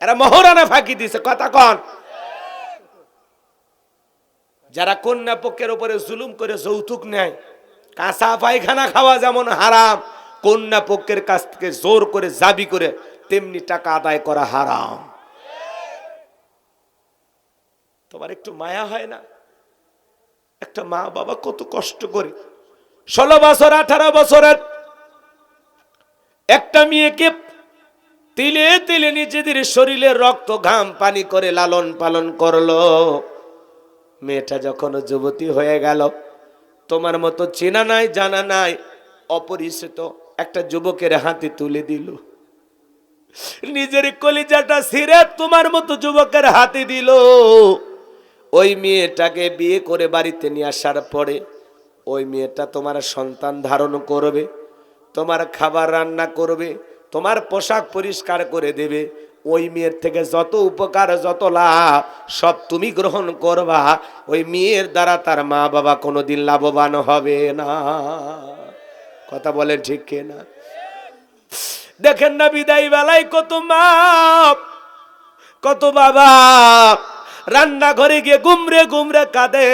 এরা মহরানা ফাঁকি দিছে, কথা কন। যারা কন্যা পক্ষের উপরে জুলুম করে যৌতুক নেয়, কাঁচা পায়খানা খাওয়া যেমন হারাম, কন্যা পক্ষের কাছ থেকে জোর করে জাবি করে তেমনি টাকা আদায় করা হারাম। তোমার একটু মায়া হয় না? একটা মা বাবা কত কষ্ট করে 16 বছর 18 বছরের একটা মেয়েকে তিলে তিলে নিজেদের শরীরের রক্ত ঘাম পানি করে লালন পালন করলো। মেয়েটা যখন যুবতী হয়ে গেল, তোমার মতো চেনা নাই জানা নাই অপরিচিত একটা যুবকের হাতে তুলে দিল, নিজের কলিজাটা ছিঁড়ে তোমার মতো যুবকের হাতে দিল। ওই মেয়েটাকে বিয়ে করে বাড়িতে নিয়ে আসার পরে ওই মেয়েটা তোমার সন্তান ধারণ করবে, তোমার খাবার রান্না করবে, তোমার পোশাক পরিষ্কার করে দেবে। ওই মেয়ের থেকে যত উপকার যত লাভ সব তুমি গ্রহণ করবা। ওই মেয়ের দ্বারা তার মা বাবা কোনোদিন লাভবান হবে না। কথা বলেন ঠিক কিনা? দেখেন না বিদায় বেলায় কত মা কত বাবা রান্নাঘরে গিয়ে গুমরে গুমরে কাঁদে।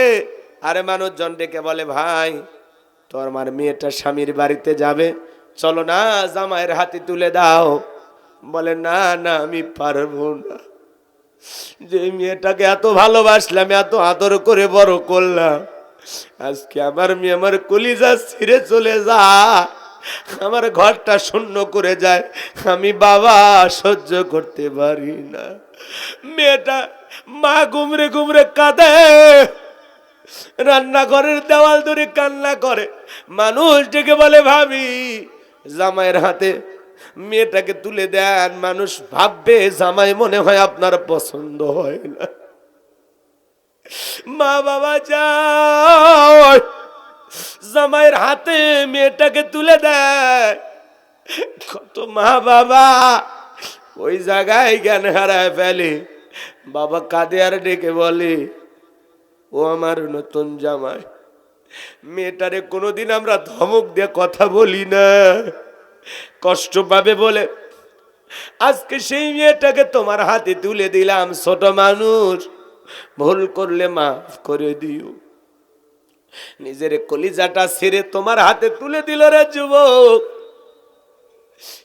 আরে মানুষজন ডেকে বলে, ভাই তোর আমার মেয়েটা স্বামীর বাড়িতে যাবে, চলো না জামাইয়ের হাতে তুলে দাও। বলে না না আমি পারবো না, যে মেয়েটাকে এত ভালোবাসলাম, এত আদর করে বড় করলাম, আজকে আমার মেয়ে আমার কলিজা ছিঁড়ে চলে যায়, আমার ঘরটা শূন্য করে যায়, আমি বাবা সহ্য করতে পারি না। মেয়েটা মা গুমরে গুমরে কাঁদে, রান্নাঘরের দেওয়াল ধরে কান্না করে। মানুষ ডেকে বলে, ভাবি জামাইয়ের হাতে মেয়েটাকে তুলে দেন, মানুষ ভাববে জামাই মনে হয় আপনার পছন্দ হয় না। মা বাবা যাও জামাইয়ের হাতে মেয়েটাকে তুলে দেয়। কত মা বাবা ওই জায়গায় জ্ঞান হারায় ফেলে। বাবা কাঁদে আর ডেকে বলে, ও আমার নতুন জামাই, মেয়েটারে কোনোদিন আমরা ধমক দিয়ে কথা বলি না, কষ্ট পাবে বলে আজকে সেই মেয়েটাকে তোমার হাতে তুলে দিলাম। ছোট মানুষ, ভুল করলে মাফ করে দিও। নিজের কলিজাটা ছেড়ে তোমার হাতে তুলে দিল রে যুবক।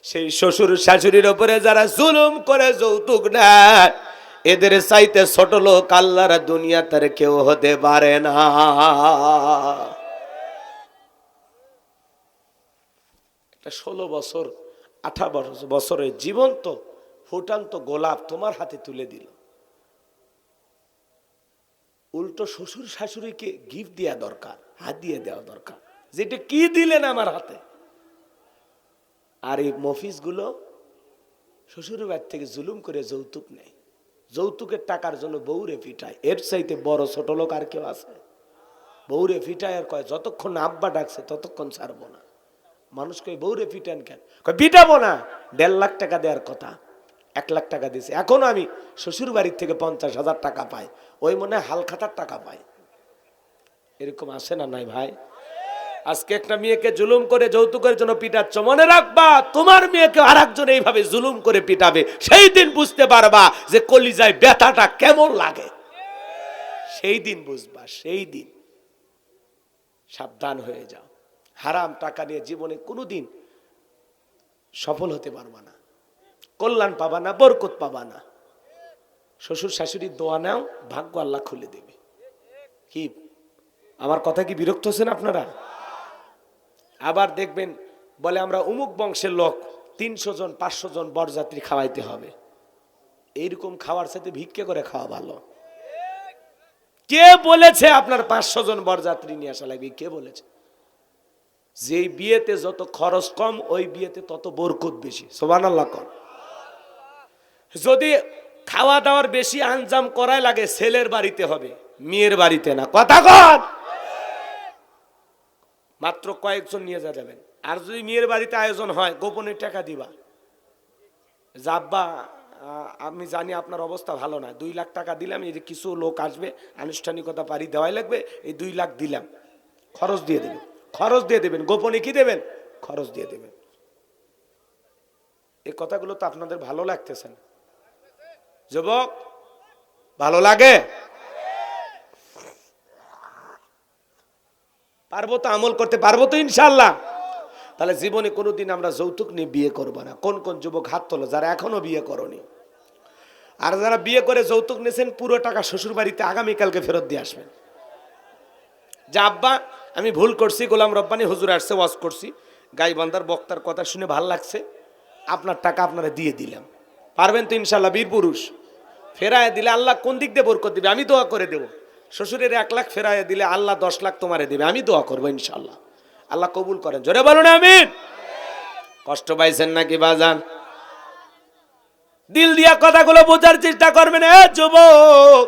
সেই শ্বশুর শাশুড়ির উপরে যারা জুলুম করে যৌতুক নেয়, এদের চাইতে ছোট লোক আল্লাহর দুনিয়া তার কেউ হতে পারে না। একটা 16 বছর 18 বছরের জীবন্ত ফুটান্ত গোলাপ তোমার হাতে তুলে দিল। উল্টো শ্বশুর শাশুড়িকে গিফট দেওয়া দরকার, হাত দিয়ে দেওয়া দরকার, যেটা কি দিলেন আমার হাতে। আর এই মফিস গুলো শ্বশুরের বাড়ি থেকে জুলুম করে যৌতুক নেয়, যৌতুকের টাকার জন্য বউরে পিটায়। এর চাইতে বড় ছোট লোক আর কেউ আছে? বউরে পিটায় আর কয় যতক্ষণ আব্বা ডাকছে ততক্ষণ ছাড়বো না। মানুষ কয় বউরে পিটান কেন? কয় পিটাবো না। 1.5 লাখ টাকা দেওয়ার কথা, 1 লাখ টাকা দিয়েছে। এখনো আমি শ্বশুর বাড়ির থেকে 50,000 টাকা পাই, ওই মনে হয় হালখাতার টাকা পাই। এরকম আসে না নাই ভাই? আজকে একটা মেয়েকে জুলুম করে যৌতুকের জন্য পিটাচ্ছ, মনে রাখবা তোমার মেয়েকে আরেকজন এইভাবে জুলুম করে পিটাবে, সেই দিন বুঝতে পারবা যে কলিজায় ব্যথাটা কেমন লাগে। সেই দিন বুঝবা, সেই দিন। সাবধান হয়ে যাও, হারাম টাকা নিয়ে জীবনে কোনোদিন সফল হতে পারবা না, কল্যাণ পাবা না, বরকত পাবা না। শ্বশুর শাশুড়ির দোয়া নাও, ভাগ্য আল্লাহ খুলে দেবে। কি আমার কথা কি বিরক্ত হচ্ছেন আপনারা? আবার দেখবেন বলে আমরা অমুক বংশের লোক, 300 জন 500 জন বরযাত্রী খাওয়াইতে হবে। এইরকম খাওয়ার সাথে ভিক্ষে করে খাওয়া ভালো। কে বলেছে আপনার 500 জন বরযাত্রী নিয়ে আসা লাগবে? কে বলেছে? যেই বিয়েতে যত খরচ কম, ওই বিয়েতে তত বরকত বেশি। সুবহানাল্লাহ কোন। যদি খাওয়া দাওয়ার বেশি আঞ্জাম করাই লাগে, ছেলের বাড়িতে হবে, মেয়ের বাড়িতে না। কথা কন। মাত্র কয়েকজন নিয়ে যাবেন। আর যদি মেয়ের বাড়িতে আয়োজন হয়, গোপনে টাকা দিবা। যাব্বা, আমি জানি আপনার অবস্থা ভালো না, 2 লাখ টাকা দিলাম, এই যে কিছু লোক আসবে, আনুষ্ঠানিকতা পারি দেওয়াই লাগবে, এই 2 লাখ দিলাম, খরচ দিয়ে দেবেন। খরচ দিয়ে দেবেন, গোপনে কি দেবেন? খরচ দিয়ে দেবেন। এই কথাগুলো তো আপনাদের ভালো লাগতেছে না যুবক? ভালো লাগে? পারবো তো, আমল করতে পারবো তো ইনশাআল্লাহ। তাহলে জীবনে কোনোদিন আমরা যৌতুক নিয়ে বিয়ে করবো না। কোন কোন যুবক হাত তোলো যারা এখনো বিয়ে করনি। আর যারা বিয়ে করে যৌতুক নিয়েছেন, পুরো টাকা শ্বশুর বাড়িতে আগামীকালকে ফেরত দিয়ে আসবেন। যে আব্বা আমি ভুল করছি, গোলাম রব্বানী হুজুর আসছে, ওয়াজ করছি, গাইবান্ধার বক্তার কথা শুনে ভাল লাগছে, আপনার টাকা আপনারা দিয়ে দিলাম। পারবেন তো ইনশাআল্লাহ? বীর পুরুষ। ফেরায় দিলে আল্লাহ কোন দিক দিয়ে বরকত দিবে? আমি দোয়া করে দেব। শ্বশুরের 1 লাখ ফেরায় দিলে আল্লাহ 10 লাখ তোমারে দেবে, আমি দোয়া করবো ইনশাআল্লাহ। আল্লাহ কবুল করেন, জোরে বলুন আমিন। কষ্ট পাইছেন নাকি বাজান? দিল দিয়া কথাগুলো বোঝার চেষ্টা করবেন। যুবক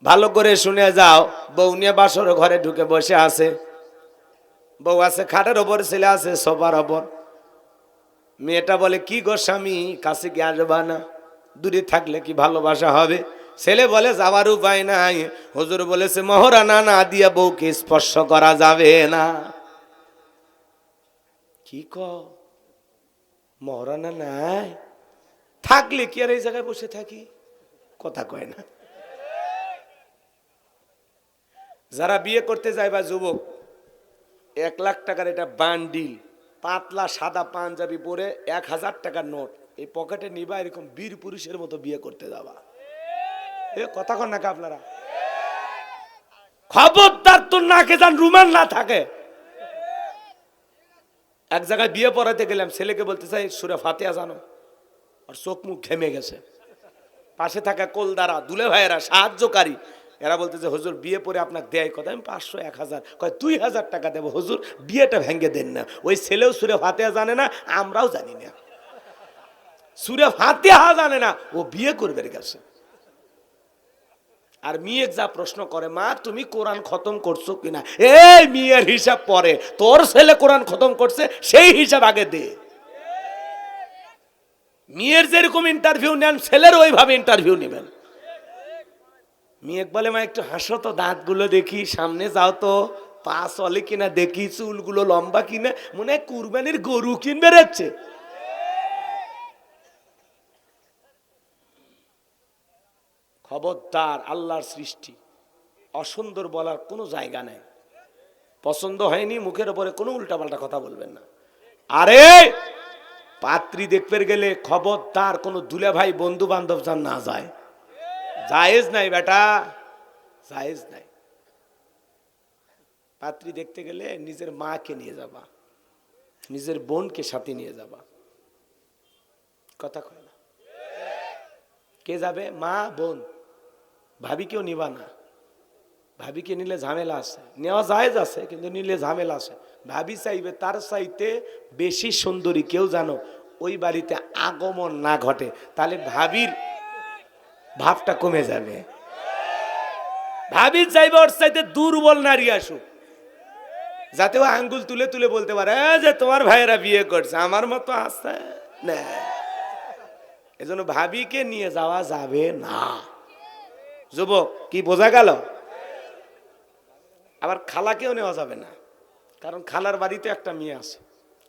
ভালো করে শুনে যাও। বউ নিয়ে বাসর ঘরে ঢুকে বসে আছে, বউ আছে খাটের ওপর, ছেলে আছে সোফার ওপর। মেয়েটা বলে, কি গো স্বামী, কাছে কি আসবা না? দূরে থাকলে কি ভালোবাসা হবে? ছেলে বলে, যাওয়ার উপায় নাই, হুজুর বলেছে মহরানা না দিয়া বউকে স্পর্শ করা যাবে না। কি ক মহারানা নাই, থাকলে কি আর এই জায়গায় বসে থাকি? কথা কয় না। যারা বিয়ে করতে যায় বা যুবক, 1,00,000 টাকার এটা বান্ডিল, পাতলা সাদা পাঞ্জাবি পরে 1,000 টাকার নোট এই পকেটে নিবা, এরকম বীর পুরুষের মতো বিয়ে করতে যাবা। এ কথা কন নাকি আপনারা? খবরদার তোর নাকে যান রুমাল না থাকে। এক জায়গায় বিয়ে পড়াতে গেলাম, ছেলেকে বলতে চাই সূরা ফাতিহা জানো, আর চোখ মুখ ঘেমে গেছে। পাশে থাকা কোলদারা দুলে ভাইয়েরা সাহায্যকারী, এরা বলতেছে হুজুর বিয়ে পরে আপনাকে দেয় কত? আমি 500 1000 কয় 2000 টাকা দেবো হুজুর, বিয়েটা ভেঙে দেন না। ওই ছেলেও সূরা ফাতিহা জানে না, আমরাও জানি না, সূরা ফাতিহা জানে না, ও বিয়ে করবে গেছে। আর মেয়ে যা প্রশ্ন করে, মা তুমি কোরআন খতম করছো কিনা? এই মেয়ের হিসাব পরে, তোর ছেলে কোরআন খতম করছে সেই হিসাব আগে দে। মেয়ের যেরকম ইন্টারভিউ নেন, ছেলের ওইভাবে ইন্টারভিউ নেবেন। মেয়ে বলে মা একটু হাসো তো, দাঁতগুলো দেখি, সামনে যাও তো, পা চলে কিনা দেখি, চুলগুলো লম্বা কিনা, মনে হয় কুরবানির গরু কিনবে রেখছে। খবরদার, আল্লাহর সৃষ্টি, অসুন্দর বলার কোনো জায়গা নেই। পছন্দ হয়নি, মুখের উপরে কোনো উল্টাপাল্টা কথা বলবেন না। আরে পাত্রী দেখতে গেলে খবরদার কোনো দুলে ভাই বন্ধু বান্ধব যান না যায়, জায়েজ নাই বেটা, জায়েজ নাই। পাত্রী দেখতে গেলে নিজের মাকে নিয়ে যাবা, নিজের বোনকে সাথে নিয়ে যাবা। কথা কয় না? কে যাবে? মা বোন, ভাবিকেও নিবা না। ভাবিকে নিলে ঝামেলা আছে, নেওয়া জায়েজ আছে কিন্তু নিলে ঝামেলা আছে। ভাবি চাইবে তার চাইতে বেশি সুন্দরী কেউ জানো ওই বাড়িতে আগমন না ঘটে, তাহলে ভাবির ভাবটা কমে যাবে। ভাবি চাইবে ওর চাইতে দুর্বল নারী আসুক, যাতে ও আঙ্গুল তুলে তুলে বলতে পারে যে তোমার ভাইয়েরা বিয়ে করছে, আমার মতো আছে না। এজন্য ভাবিকে নিয়ে যাওয়া যাবে না। যুবক, কি বোঝা গেল? আবার খালাকেও নেওয়া যাবে না, কারণ খালার বাড়িতে একটা মেয়ে আছে,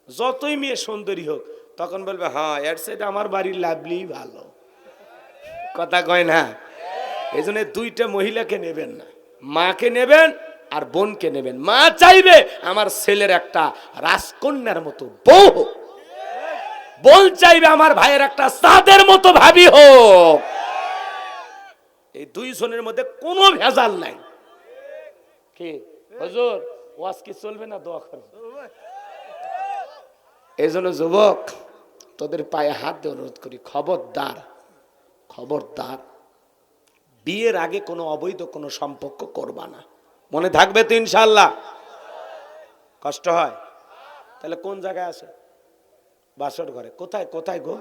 যতই মেয়ে সুন্দরী হোক তখন বলবে হ্যাঁ এর সাথে আমার বাড়ির লাভলি ভালো। কথা কয় না? এই জন্য দুইটা মহিলাকে নেবেন না, মাকে নেবেন আর বোনকে নেবেন। মা চাইবে আমার ছেলের একটা রাজকন্যার মতো বউ হোক, বোন চাইবে আমার ভাইয়ের একটা সাদের মতো ভাবি হোক। এই দুইজনের মধ্যে কোনো ভেজাল নাই। কি হুজুর ওয়াজ কি চলবে না? দোয়া করো। এই জন্য যুবক, তোদের পায়ে হাত দিয়ে অনুরোধ করি, খবরদার, খবরদার, বিয়ের আগে কোনো অবৈধ কোনো সম্পর্ক করবা না। মনে থাকবে তো ইনশাআল্লাহ? কষ্ট হয়? তাহলে কোন জায়গায় আছে? বাসর ঘরে। কোথায়? কোথায় গো?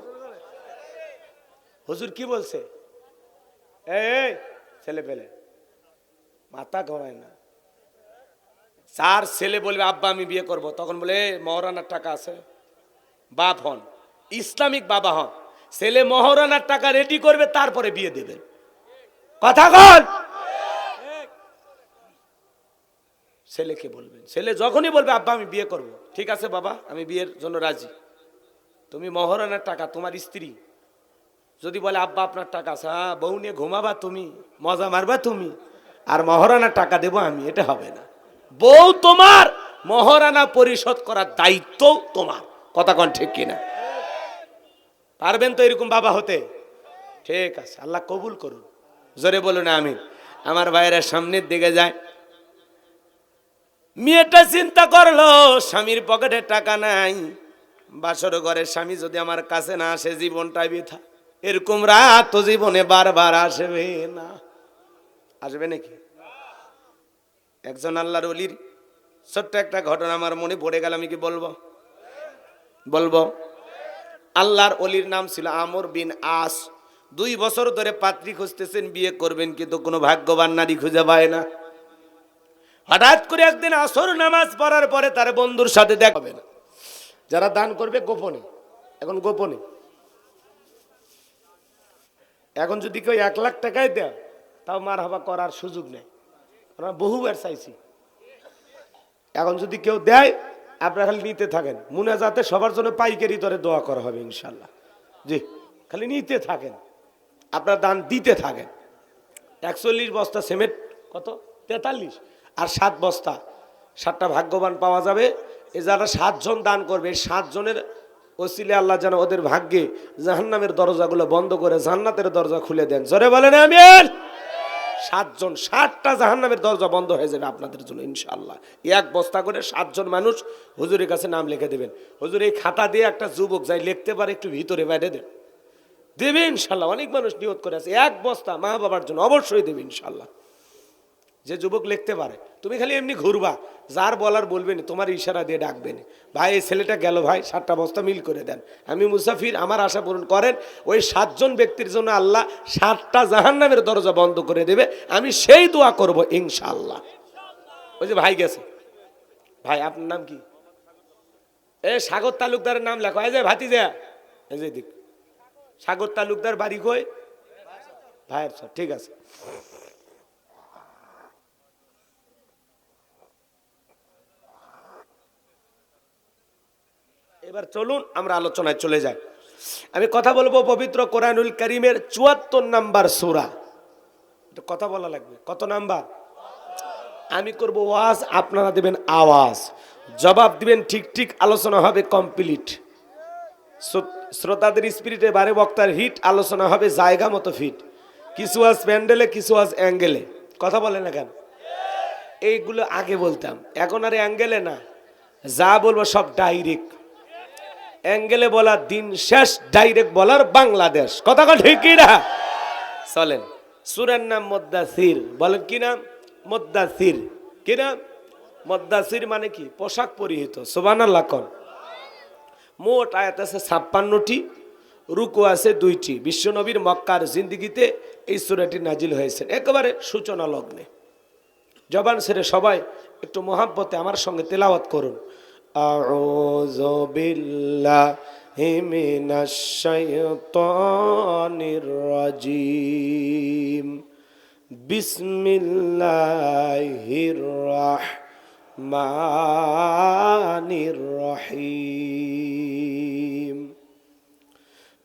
হুজুর কি বলছে? এই ছেলে পেলে মাথা ঘোরায় না। চার ছেলে বলবে আব্বা আমি বিয়ে করব, তখন বলে মহারানার টাকা আছে, বাপ হন, ইসলামিক বাবা হন, ছেলে মহারানার টাকা রেডি করবে, তারপরে বিয়ে দেবে। কথা কন? ছেলেকে বলবেন, ছেলে যখনই বলবে আব্বা আমি বিয়ে করব, ঠিক আছে বাবা আমি বিয়ের জন্য রাজি, তুমি মহারানার টাকা, তোমার স্ত্রী যদি বলে আব্বা আপনার টাকা আছে, হ্যাঁ বউ নিয়ে ঘুমাবা তুমি, মজা মারবা তুমি, আর মহারানার টাকা দেবো আমি, এটা হবে না। বউ তোমার, মহারানা পরিশোধ করার দায়িত্ব তোমার। কথা কন ঠিক কিনা? পারবেন তো এরকম বাবা হতে? ঠিক আছে, আল্লাহ কবুল করুন। জোরে বলুন আমিন। আমার ভাইয়েরা সামনের দিকে যায়, মেয়েটা চিন্তা করলো স্বামীর পকেটে টাকা নাই, বাসর ঘরের স্বামী যদি আমার কাছে না আসে জীবনটা বৃথা। এরকম রাত তো জীবনে বারবার আসবে না। আসবে নাকি? একজন আল্লাহর ওলির ছোট্ট একটা ঘটনা আমার মনে পড়ে গেল, আমি কি বলবো? বলবো। আল্লাহর ওলির নাম ছিল আমর বিন আস। 2 বছর ধরে পাত্রী খুঁজতেছেন, বিয়ে করবেন, কিন্তু কোনো ভাগ্যবান নারী খুঁজে পায় না। হঠাৎ করে একদিন আসর নামাজ পড়ার পরে তার বন্ধুর সাথে দেখা হবে না। যারা দান করবে গোপনে, এখন গোপনে। এখন যদি কেউ 1 লাখ টাকায় দেয় তাও মারহাবা করার সুযোগ নেই, আমরা বহুবার চাইছি। এখন যদি কেউ দেয় আপনারা খালি নিতে থাকেন, মুনাজাতে সবার জন্য পাইকারি দরে দোয়া করা হবে ইনশাল্লাহ। জি, খালি নিতে থাকেন, আপনার দান দিতে থাকেন। 41 বস্তা সিমেন্ট, কত 43 আর 7 বস্তা, 7টা ভাগ্যবান পাওয়া যাবে। এ যারা 7 জন দান করবে, 7 জনের ওসিলে আল্লাহ যেন ওদের ভাগ্যে জাহান্নামের দরজাগুলো বন্ধ করে জান্নাতের দরজা খুলে দেন। জোরে বলেন আমিন। 7 জন, 7টা জাহান্নামের দরজা বন্ধ হয়ে যাবে আপনাদের জন্য ইনশাআল্লাহ। এক বস্তা করে 7 জন মানুষ হুজুরের কাছে নাম লিখে দেবেন। হুজুর এই খাতা দিয়ে একটা যুবক যাই লিখতে পারে, একটু ভিতরে বাইরে দেবে ইনশাল্লাহ। অনেক মানুষ নিয়ত করে আছে, 1 বস্তা মা বাবার জন্য অবশ্যই দেবে ইনশাল্লাহ। যে যুবক লিখতে পারে, তুমি খালি এমনি ঘুরবা, যার বলার বলবেন, তোমার ইশারা দিয়ে ডাকবেন, ভাই এই ছেলেটা গেল, ভাই 7টা বস্তা মিল করে দেন, আমি মুসাফির, আমার আশা পূরণ করেন। ওই 7 জন ব্যক্তির জন্য আল্লাহ 7টা জাহান্নামের দরজা বন্ধ করে দেবে, আমি সেই দোয়া করব ইনশাআল্লাহ। ওই যে ভাই গেছে, ভাই আপনার নাম কি? এ সাগর তালুকদারের নাম লেখো। এই যে ভাতিজা, এই যে দিক সাগর তালুকদার বাড়ি কই? ভাইয়ের স্যার, ঠিক আছে। এবার চলুন আমরা আলোচনায় চলে যাই। আমি কথা বলবো পবিত্র কোরআনুল কারীমের 74 নাম্বার সূরা। এটা কথা বলা লাগবে, কত নাম্বার? আমি করব ওয়াজ, আপনারা দেবেন আওয়াজ, জবাব দিবেন ঠিক ঠিক, আলোচনা হবে কমপ্লিট। শ্রোতাদের স্পিরিটে বারে বক্তার হিট, আলোচনা হবে জায়গা মতো ফিট। কিছু আজ প্যান্ডেলে, কিছু আজ অ্যাঙ্গেলে। কথা বলেন না কেন? এইগুলো আগে বলতাম, এখন আর অ্যাঙ্গেলে না, যা বলবো সব ডাইরেক্ট। অ্যাঙ্গেলে বলার দিন শেষ, ডাইরেক্ট বলার বাংলাদেশ। কথা কথা ঠিক কি না? চলেন। সূরার নাম মুদ্দাসির। বলেন কি নাম? মুদ্দাসির। কি নাম? মুদ্দাসির মানে কি? পোশাক পরিহিত। সুবহানাল্লাহ কোন। মোট আয়াত আছে 56টি, রুকু আছে 2টি। বিশ্বনবীর মক্কার জিন্দেগিতে এই সূরাটি নাজিল হয়েছে একেবারে সূচনা লগ্নে। জবান ছেড়ে সবাই একটু মহাব্বতে আমার সঙ্গে তেলাওয়াত করুন। আউযু বিল্লাহি মিনাশ শাইতানির রাজিম। বিসমিল্লাহির রাহমানির রহিম।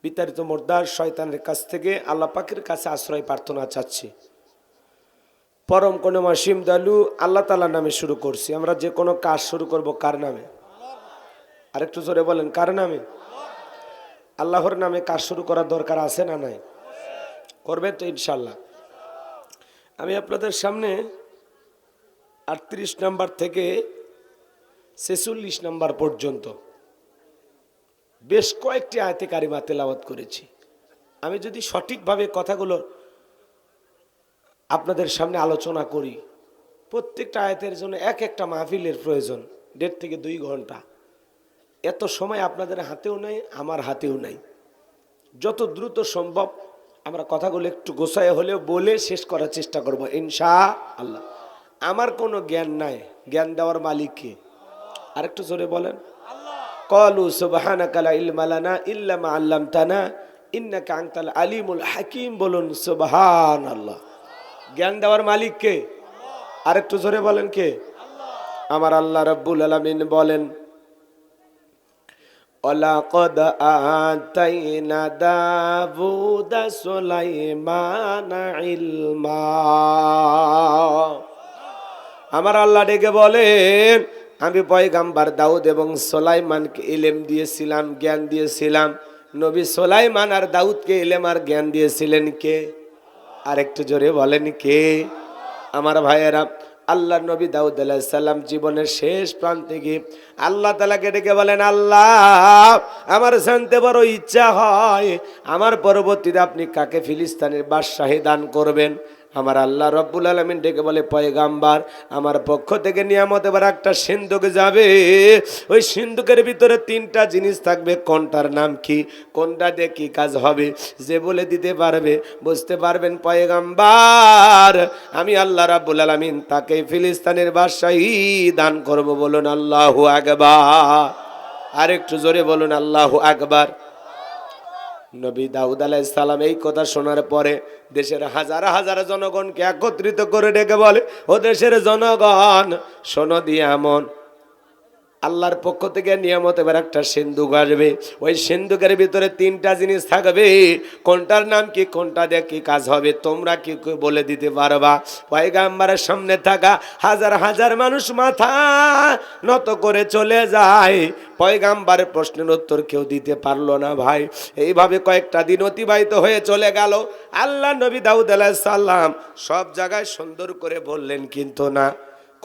বিতাড়িত মুর্দার শয়তানের কাছ থেকে আল্লাহ পাকের কাছে আশ্রয় প্রার্থনা চাচ্ছি। পরম করুণাময় অসীম দয়ালু আল্লাহ তাআলার নামে শুরু করছি। আমরা যে কোনো কাজ শুরু করব কার নামে? আরেকটু জোরে বলেন, কার নামে? আল্লাহর নামে কাজ শুরু করার দরকার আছে না নাই? করবেন তো ইনশাল্লাহ। আমি আপনাদের সামনে 38 নাম্বার থেকে 46 নাম্বার পর্যন্ত বেশ কয়েকটি আয়াতে কারিমা তেলাওয়াত করেছি। আমি যদি সঠিকভাবে কথাগুলো আপনাদের সামনে আলোচনা করি, প্রত্যেকটা আয়াতের জন্য এক একটা মাহফিলের প্রয়োজন 1.5 থেকে 2 ঘন্টা। এত সময় আপনাদের হাতেও নাই, আমার হাতেও নাই। যত দ্রুত সম্ভব আমরা কথাগুলো একটু গোছায় হলেও বলে শেষ করার চেষ্টা করব ইনশাআল্লাহ। আমার কোনো জ্ঞান নাই, জ্ঞান দেওয়ার মালিক কে? আরেকটু জোরে বলেন। ক্বালু সুবহানাকা লা ইলমা লানা ইল্লা মা আল্লামতানা ইন্নাকা আনতাল আলিমুল হাকিম। বলুন সুবহানাল্লাহ। জ্ঞান দেওয়ার মালিক কে? আরেকটু জোরে বলেন কে? আমার আল্লাহ রাব্বুল আলামিন বলেন, ওয়ালাকাদ আতাইনা দাউদা সুলাইমানা ইলমা। আমার আল্লাহ ডেকে বলেন, আমি পয়গাম্বার দাউদ এবং সুলাইমানকে ইলম দিয়েছিলাম, জ্ঞান দিয়েছিলাম। নবী সুলাইমান আর দাউদকে ইলম আর জ্ঞান দিয়েছিলেন কে? আরেকটু জোরে বলেন কে? আমার ভাইয়েরা, আল্লাহ নবী দাউদ আলাইহিস সালাম জীবনের শেষ প্রান্তে গিয়ে আল্লাহ তাআলাকে ডেকে বলেন, আল্লাহ আমার জানতে বড় ইচ্ছা হয়, আমার পরবর্তীতে আপনি কাকে ফিলিস্তিনের বাদশাহী দান করবেন? আমার আল্লাহ রব্বুল আলামিন ডেকে বলে, পয়গাম্বার আমার পক্ষ থেকে নিয়ামত এবার একটা সিন্ধুক যাবে। ওই সিন্ধুকের ভিতরে 3টা জিনিস থাকবে। কোনটার নাম কি, কোনটা দিয়ে কি কাজ হবে, যে বলে দিতে পারবে, বুঝতে পারবেন পয়গাম্বার আমি আল্লাহ রাব্বুল আলামিন তাকে ফিলিস্তিনের বাদশাহী দান করব। বলুন আল্লাহু আকবার। আরেকটু জোরে বলুন আল্লাহু আকবার। নবী দাউদ আলাইহিস সালাম এই কথা শোনার পরে দেশের হাজার হাজার জনগণকে একত্রিত করে ডেকে বলে, ও দেশের জনগণ শোনো, দিয়ে এমন আল্লাহর পক্ষ থেকে নিয়ামত এবার একটা সিন্ধুক আসবে। ওই সিন্ধুকের ভিতরে 3টা জিনিস থাকবে। কোনটার নাম কি, কোনটা দিয়ে কি কাজ হবে, তোমরা কি বলে দিতে পারবা? পয়গাম্বরের সামনে থাকা হাজার হাজার মানুষ মাথা নত করে চলে যায়। পয়গাম্বরের প্রশ্নের উত্তর কেউ দিতে পারলো না ভাই। এইভাবে কয়েকটা দিন অতিবাহিত হয়ে চলে গেল। আল্লাহ নবী দাউদ আলাইহিস সালাম সব জায়গায় সুন্দর করে বললেন, কিন্তু না,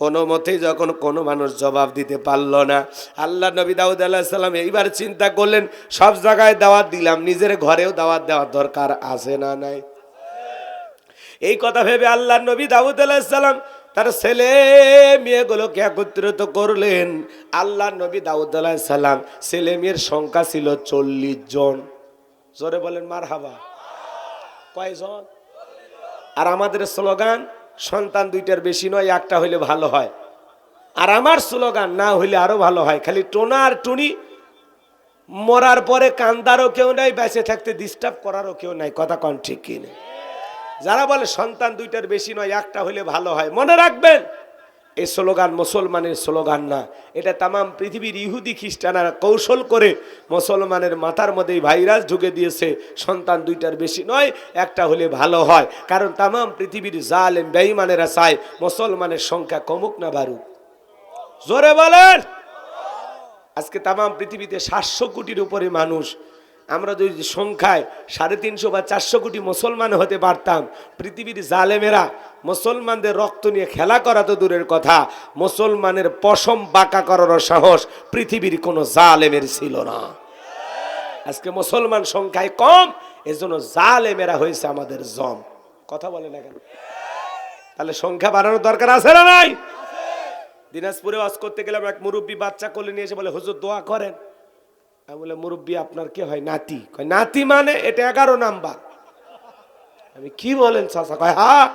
কোনো মতেই যখন কোনো মানুষ জবাব দিতে পারল না, আল্লাহ নবী দাউদ আলাইহিস সালাম এইবার চিন্তা করলেন, সব জায়গায় দাওয়াত দিলাম, নিজের ঘরেও দাওয়াত দেওয়ার দরকার আছে না নাই? এই কথা ভেবে আল্লাহ নবী দাউদ আলাইহিস সালাম তার ছেলে মেয়েগুলোকে একত্রিত করলেন। আল্লাহ নবী দাউদ আলাইহিস সালাম ছেলে মেয়ের সংখ্যা ছিল 40 জন। জোরে বলেন মারহাবা। কয়জন? আর আমাদের স্লোগান, সন্তান 2টার বেশি নয়, একটা হইলে ভালো হয়। আর আমার স্লোগান, না হইলে আরো ভালো হয়। খালি টোনা আর টুনি, মরার পরে কান্দারও কেউ নাই, বেঁচে থাকতে ডিস্টার্ব করারও কেউ নাই। কথা কোন ঠিক কি না? যারা বলে সন্তান 2টার বেশি নয়, একটা হইলে ভালো হয়, মনে রাখবেন এই স্লোগান মুসলমানের স্লোগান না। এটা তামাম পৃথিবীর ইহুদি খ্রিস্টানরা কৌশল করে মুসলমানের মাথার মধ্যে ভাইরাস ঢুকে দিয়েছে, সন্তান 2টার বেশি নয়, একটা হলে ভালো হয়। কারণ তামাম পৃথিবীর জালেম বেঈমানেরা চায় মুসলমানের সংখ্যা কমুক না বাড়ুক। জোরে বলেন। আজকে তামাম পৃথিবীতে 700 কোটির উপরে মানুষ। আমরা যদি সংখ্যায় 350 বা 400 কোটি মুসলমান হতে পারতাম, পৃথিবীর জালেমেরা মুসলমানদের রক্ত নিয়ে খেলা করা তো দূরের কথা, মুসলমানের পশম বাঁকা করার সাহস পৃথিবীর কোনো জালেমের ছিল না। আজকে মুসলমান সংখ্যায় কম, এজন্য জালেমেরা হয়েছে আমাদের জম। কথা বলে না কেন? তাহলে সংখ্যা বাড়ানোর দরকার আছে না নাই? দিনাজপুরে ওয়াজ করতে গেলাম, এক মুরব্বী বাচ্চা কোলে নিয়ে এসে বলে, হুজুর দোয়া করেন। আমি বলে, মুরব্বী আপনার কি হয়? নাতি। কয় নাতি মানে? এটা 11 নাম্বার। আমি কি বলেন চাচা? কয় হ্যাঁ,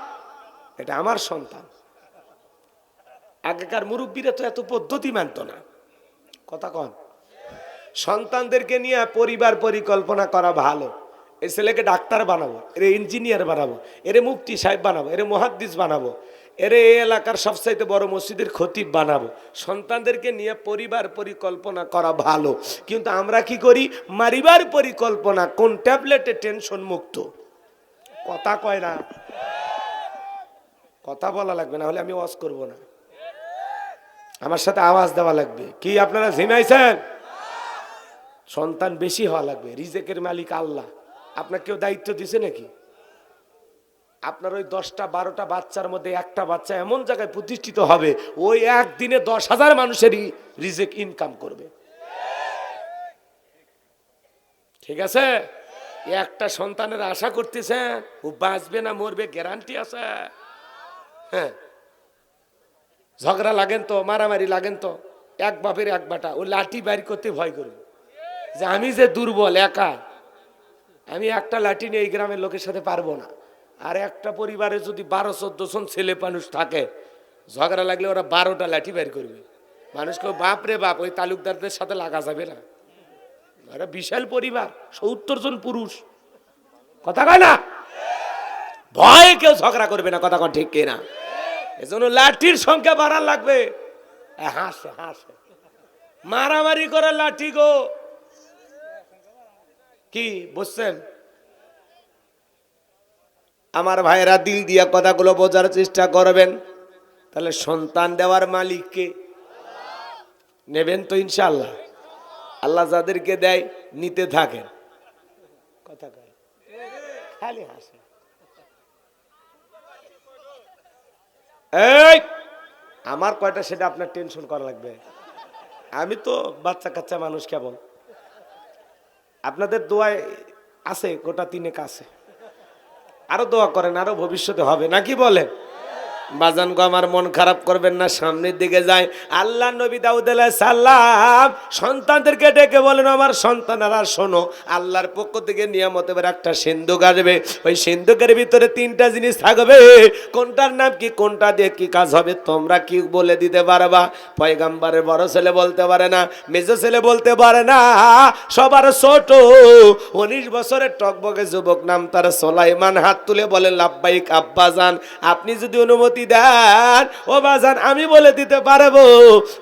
এটা আমার সন্তান। আগেকার মুরব্বীরা তো এত পদ্ধতি মানত না। কথা কন। সন্তানদেরকে নিয়ে পরিবার পরিকল্পনা করা ভালো। এই ছেলেকে ডাক্তার বানাবো, এরে ইঞ্জিনিয়ার বানাবো, এরে মুফতি সাহেব বানাবো, এরে মুহাদ্দিস বানাবো, এরে এই এলাকার সবচাইতে বড় মসজিদের খতিব বানাবো। সন্তানদেরকে নিয়ে পরিবার পরিকল্পনা করা ভালো। কিন্তু আমরা কি করি? মারিবার পরিকল্পনা। কোন ট্যাবলেটে টেনশন মুক্ত। কথা কয় না, কথা বলা লাগবে, না হলে আমি ওয়াজ করব না। আমার সাথে আওয়াজ দেওয়া লাগবে। কি আপনারা ঝিমাইছেন? সন্তান বেশি হওয়া লাগবে। রিজেকের মালিক আল্লাহ। আপনার কেউ দায়িত্ব দিছে নাকি? আপনার ওই 10টা 12টা বাচ্চার মধ্যে একটা বাচ্চা এমন জায়গায় প্রতিষ্ঠিত হবে, ওই একদিনে 10,000 মানুষেরই রিজেক ইনকাম করবে। ঠিক আছে? একটা সন্তানের আশা করতেছেন, ও বাঁচবে না মরবে গ্যারান্টি আছে? হ্যাঁ, ঝগড়া লাগেন তো, মারামারি লাগেন তো, এক বাপের এক বাটা, ও লাঠি বাইর করতে ভয় করবে যে আমি যে দুর্বল, একা, আমি একটা লাঠি নিয়ে এই গ্রামের লোকের সাথে পারবো না। আর একটা পরিবারে যদি 12-14 জন ছেলে মানুষ থাকে, ঝগড়া লাগলে ওরা 12টা লাঠি বের করবে। মানুষকে বাপ রে বাপ, ওই তালুকদারদের সাথে লাগা যাবে না। ওরা বিশাল পরিবার, 70 জন পুরুষ। কথা কয় না? ভয়ে কেউ ঝগড়া করবে না। কথা কন ঠিক কিনা? এজন্য লাঠির সংখ্যা বাড়ার লাগবে। হাসে হাসে মারামারি করে লাঠি গো। কি বুঝছেন? আমার ভাইয়েরা দিল দিয়া কথাগুলো বোঝার চেষ্টা করবেন। তাহলে সন্তান দেওয়ার মালিককে নেবেন তো ইনশাআল্লাহ। আল্লাহ যাদেরকে দেয় নিতে থাকেন। কথা কয় খালি হাসে। এই আমার কয়টা সেটা আপনার টেনশন করা লাগবে। আমি তো বাচ্চা কাচ্চা মানুষ, কেবল আপনাদের দোয়ায় আছে, গোটা 3 আছে। আরো দোয়া করেন, আরো ভবিষ্যতে হবে নাকি বলেন? বাজান গো, আমার মন খারাপ করবেন না, সামনের দিকে যায়। আল্লাহ নবী দাউদ আলাইহিস সালাম সন্তানদেরকে ডেকে বলেন, আমার সন্তানেরা শোনো, আল্লাহর পক্ষ থেকে নিয়ামত এবার একটা সিন্ধুক আসবে। ওই সিন্ধুকের ভিতরে 3টা জিনিস থাকবে। কোনটার নাম কি, কোনটা দিয়ে কি কাজ হবে, তোমরা কি বলে দিতে পারবা? পয়গাম্বরের বড় ছেলে বলতে পারে না, মেজো ছেলে বলতে পারে না, সবার ছোট 19 বছরের টকবকে যুবক, নাম তার সুলাইমান, হাত তুলে বলেন লাব্বাইক আব্বাজান। আপনি যদি অনুমতি অনুমতি দেন ও বাজান আমি বলে দিতে পারবো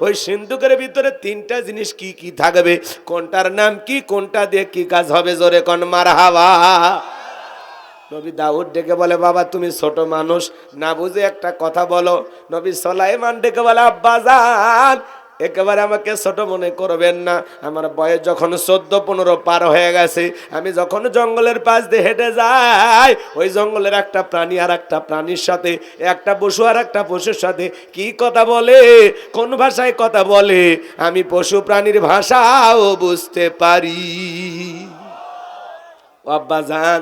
ওই সিন্ধুকের ভিতরে তিনটা জিনিস কি কি থাকবে, কোনটার নাম কি, কোনটা দিয়ে কি কাজ হবে, জোরে কোন মারহাবা। নবী দাউদ ডেকে বলে বাবা তুমি ছোট মানুষ না বুঝে একটা কথা বলো। নবী সুলাইমান ডেকে বলে আব্বাজান একেবারে আমাকে ছোট মনে করবেন না, আমার বয়স যখন 14-15 পার হয়ে গেছে, আমি যখন জঙ্গলের পাশ দিয়ে হেঁটে যাই, ওই জঙ্গলের একটা প্রাণী আর একটা প্রাণীর সাথে, একটা পশু আর একটা পশুর সাথে কি কথা বলে, কোন ভাষায় কথা বলে, আমি পশু প্রাণীর ভাষাও বুঝতে পারি। আব্বাজান